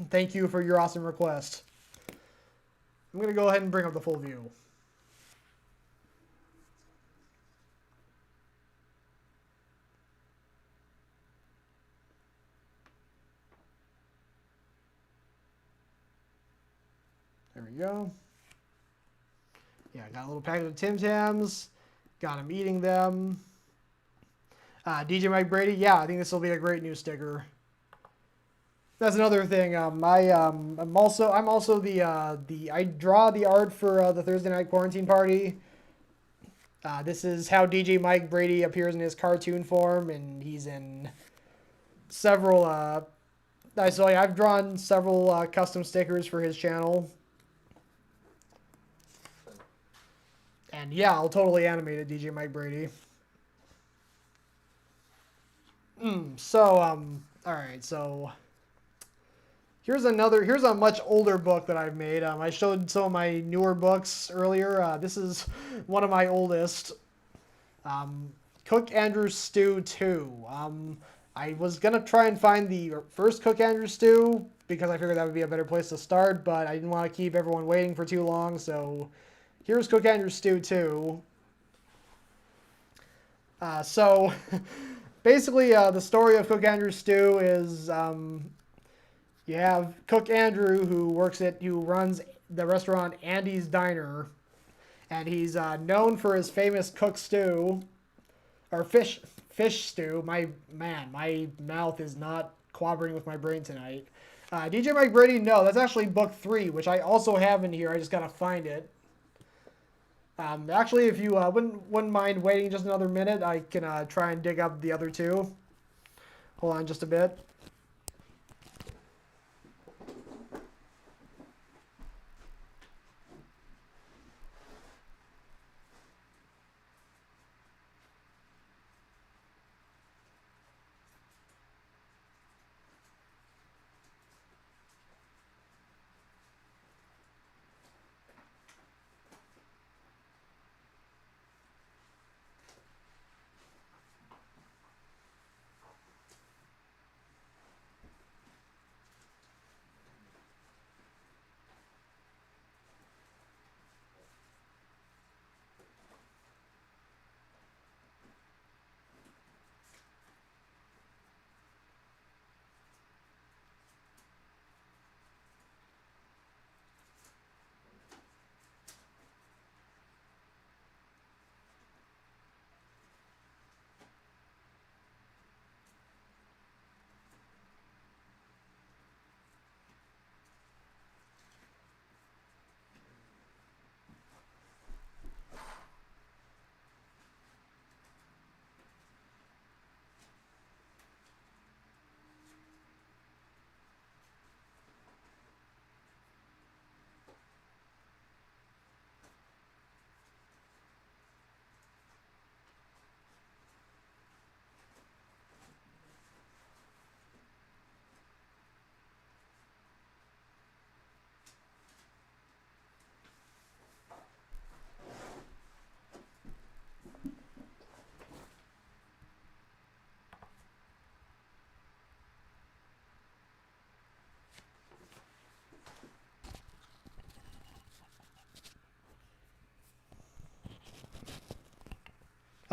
[SPEAKER 1] Thank you for your awesome request. I'm going to go ahead and bring up the full view. There we go. Yeah, got a little packet of Tim Tams. Got him eating them. DJ Mike Brady, yeah, I think this will be a great new sticker. That's another thing. I'm also the I draw the art for the Thursday Night Quarantine Party. This is how DJ Mike Brady appears in his cartoon form, and he's in several. So yeah, I've drawn several custom stickers for his channel. And yeah, I'll totally animate it, DJ Mike Brady. All right, so here's a much older book that I've made. I showed some of my newer books earlier. This is one of my oldest. Cook Andrew Stew 2. I was gonna try and find the first Cook Andrew Stew because I figured that would be a better place to start, but I didn't want to keep everyone waiting for too long, so here's Cook Andrew Stew 2. So basically, the story of Cook Andrew Stew is you have Cook Andrew who runs the restaurant Andy's Diner, and he's known for his famous cook stew, or fish stew. My mouth is not cooperating with my brain tonight. DJ Mike Brady, no, that's actually book 3, which I also have in here. I just gotta find it. Actually, if you wouldn't mind waiting just another minute, I can try and dig up the other 2. Hold on just a bit.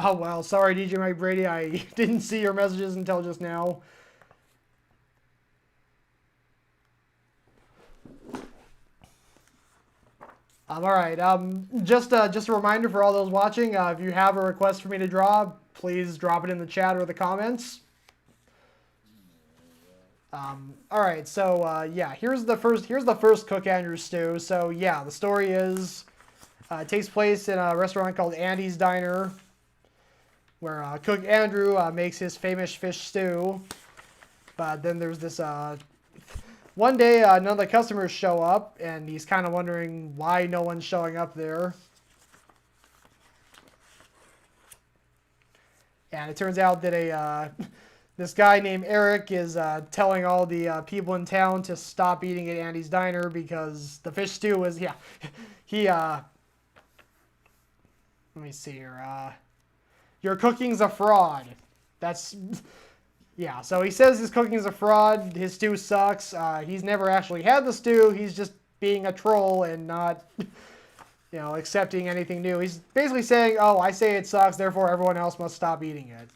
[SPEAKER 1] Oh, well, sorry, DJ Mike Brady. I didn't see your messages until just now. All right. Just a reminder for all those watching. If you have a request for me to draw, please drop it in the chat or the comments. All right. So yeah, here's the first Cook Andrew stew. So yeah, the story is it takes place in a restaurant called Andy's Diner, where Cook Andrew makes his famous fish stew. But then there's this one day, none of the customers show up, and he's kind of wondering why no one's showing up there. And it turns out that this guy named Eric is telling all the people in town to stop eating at Andy's Diner because the fish stew is, yeah, let me see here, your cooking's a fraud. That's... Yeah, so he says his cooking is a fraud, his stew sucks, he's never actually had the stew, he's just being a troll and not, accepting anything new. He's basically saying, oh, I say it sucks, therefore everyone else must stop eating it.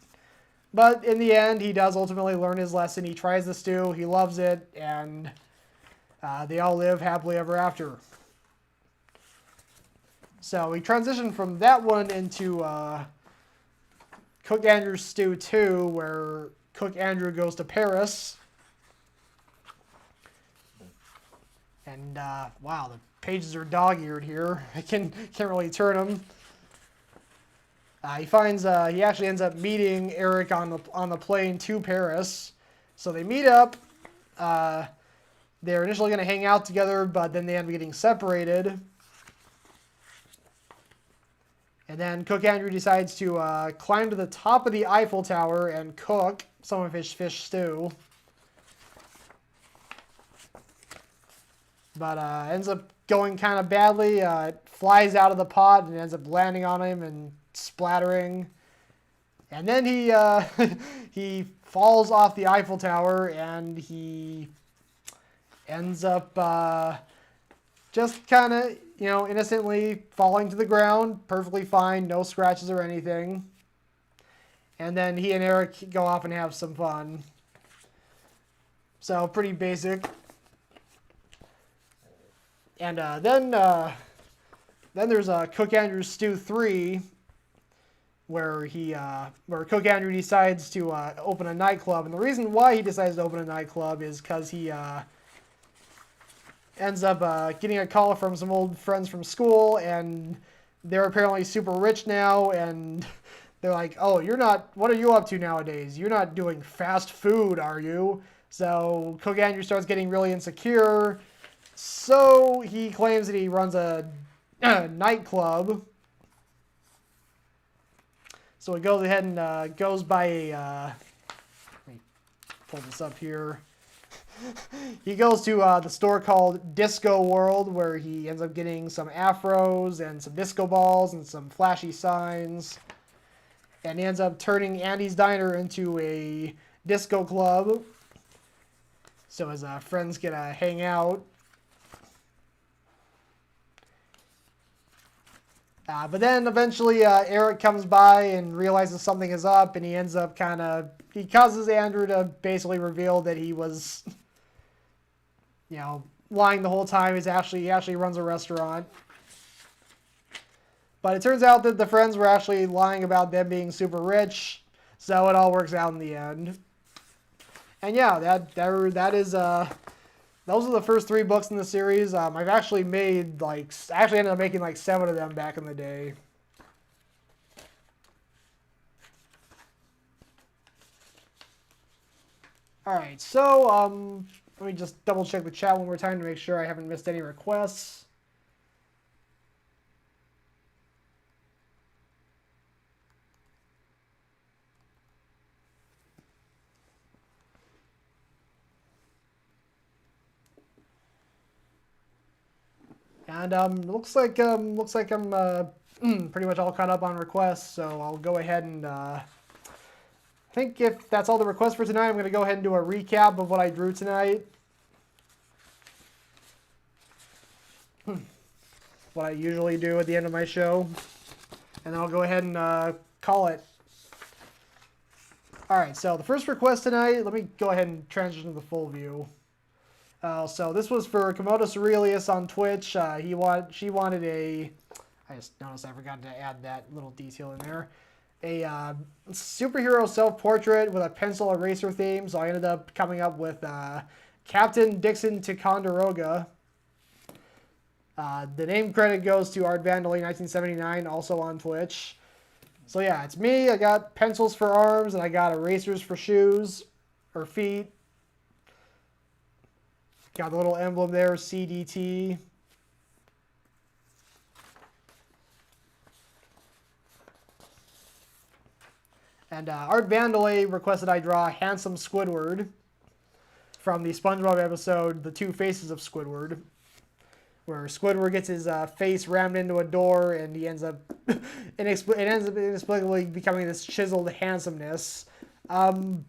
[SPEAKER 1] But in the end, he does ultimately learn his lesson, he tries the stew, he loves it, and they all live happily ever after. So we transition from that one into Cook Andrew's Stew 2, where Cook Andrew goes to Paris. And, wow, the pages are dog-eared here. I can't really turn them. He actually ends up meeting Eric on the plane to Paris. So they meet up. They're initially going to hang out together, but then they end up getting separated. And then Cook Andrew decides to climb to the top of the Eiffel Tower and cook some of his fish stew. But ends up going kind of badly. It flies out of the pot and ends up landing on him and splattering. And then he he falls off the Eiffel Tower and he ends up just kind of, innocently falling to the ground, perfectly fine, no scratches or anything. And then he and Eric go off and have some fun. So, pretty basic. And then there's Cook Andrew's Stew 3, where Cook Andrew decides to open a nightclub. And the reason why he decides to open a nightclub is because he ends up getting a call from some old friends from school, and they're apparently super rich now, and they're like, oh, what are you up to nowadays? You're not doing fast food, are you? So Cook Andrew starts getting really insecure, so he claims that he runs a nightclub. So he goes ahead and goes by a, let me pull this up here. He goes to the store called Disco World, where he ends up getting some afros and some disco balls and some flashy signs. And he ends up turning Andy's Diner into a disco club, so his friends get to hang out. But then eventually Eric comes by and realizes something is up, and he ends up he causes Andrew to basically reveal that he was, lying the whole time. He actually runs a restaurant. But it turns out that the friends were actually lying about them being super rich, so it all works out in the end. And yeah, that is those are the first 3 books in the series. I've actually made I ended up making 7 of them back in the day. All right, so let me just double check the chat one more time to make sure I haven't missed any requests. And looks like I'm pretty much all caught up on requests, so I'll go ahead and I think if that's all the requests for tonight, I'm going to go ahead and do a recap of what I drew tonight. What I usually do at the end of my show. And then I'll go ahead and call it. All right, so the first request tonight, let me go ahead and transition to the full view. So this was for Commodus Aurelius on Twitch. She wanted a, I just noticed I forgot to add that little detail in there, a superhero self-portrait with a pencil eraser theme. So I ended up coming up with Captain Dixon Ticonderoga. The name credit goes to Art Vandally 1979, also on Twitch. So yeah, it's me. I got pencils for arms, and I got erasers for shoes or feet. Got the little emblem there, CDT. And Art Vandally requested I draw Handsome Squidward from the SpongeBob episode, The Two Faces of Squidward, where Squidward gets his face rammed into a door, and he ends up inexplicably becoming this chiseled handsomeness. And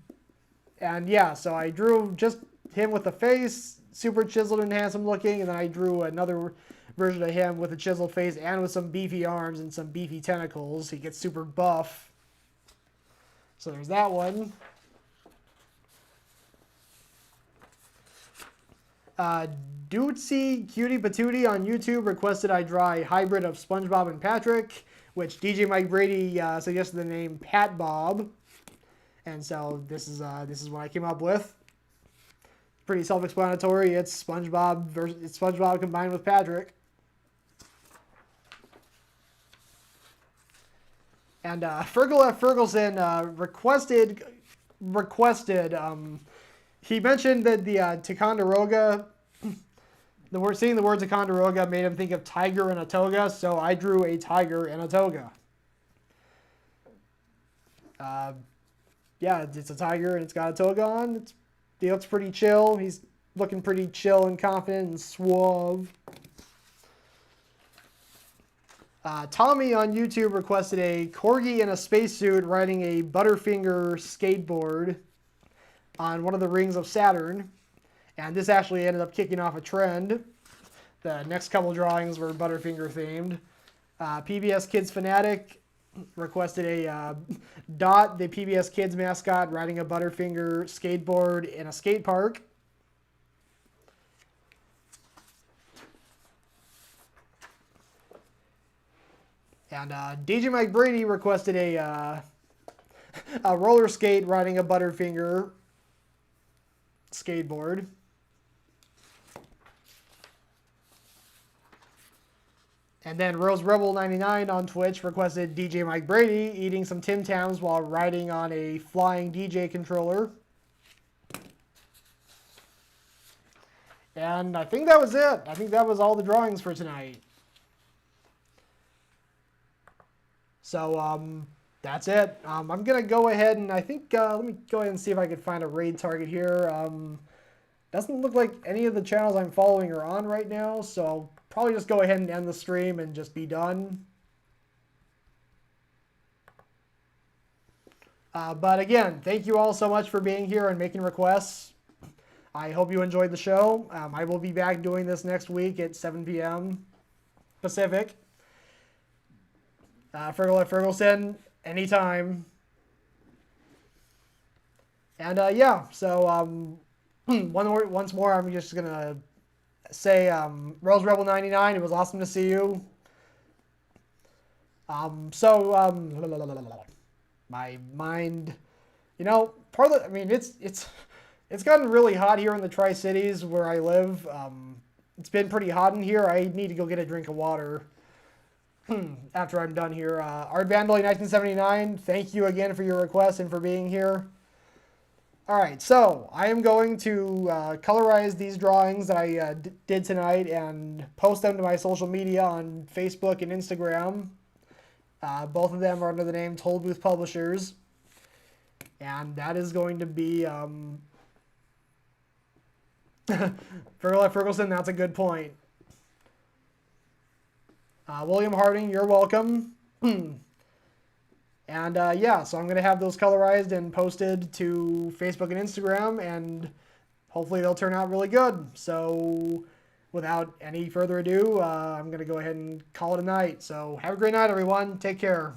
[SPEAKER 1] yeah, so I drew just him with the face, super chiseled and handsome looking, and then I drew another version of him with a chiseled face and with some beefy arms and some beefy tentacles. He gets super buff. So there's that one. Dootsy Cutie Patootie on YouTube requested I draw a hybrid of SpongeBob and Patrick, which DJ Mike Brady suggested the name Pat Bob, and so this is what I came up with. Pretty self-explanatory. It's SpongeBob combined with Patrick. And Fergal F. Ferguson requested. He mentioned that the Ticonderoga, seeing the word Ticonderoga made him think of tiger in a toga, so I drew a tiger in a toga. Yeah, it's a tiger and it's got a toga on. He looks pretty chill. He's looking pretty chill and confident and suave. Tommy on YouTube requested a Corgi in a spacesuit riding a Butterfinger skateboard on one of the Rings of Saturn. And this actually ended up kicking off a trend. The next couple drawings were Butterfinger themed. PBS Kids Fanatic requested a Dot, the PBS Kids mascot, riding a Butterfinger skateboard in a skate park. And DJ Mike Brady requested a roller skate riding a Butterfinger skateboard. And then Rose Rebel 99 on Twitch requested DJ Mike Brady eating some Tim Tams while riding on a flying DJ controller. And I think that was it. I think that was all the drawings for tonight. So that's it. I'm going to go ahead and I think, let me go ahead and see if I can find a raid target here. Doesn't look like any of the channels I'm following are on right now, so I'll probably just go ahead and end the stream and just be done. But again, thank you all so much for being here and making requests. I hope you enjoyed the show. I will be back doing this next week at 7 p.m. Pacific. Fergal at Ferguson, anytime. And yeah, so once more, I'm just gonna say, Rose Rebel 99. It was awesome to see you. My mind, you know, I mean, it's gotten really hot here in the Tri-Cities where I live. It's been pretty hot in here. I need to go get a drink of water after I'm done here. Art Vandally 1979, thank you again for your request and for being here. All right, so I am going to colorize these drawings that I did tonight and post them to my social media on Facebook and Instagram. Both of them are under the name Toll Booth Publishers. And that is going to be... Fergal Ferguson, that's a good point. William Harding, you're welcome. And yeah, so I'm going to have those colorized and posted to Facebook and Instagram, and hopefully they'll turn out really good. So without any further ado, I'm going to go ahead and call it a night. So have a great night, everyone. Take care.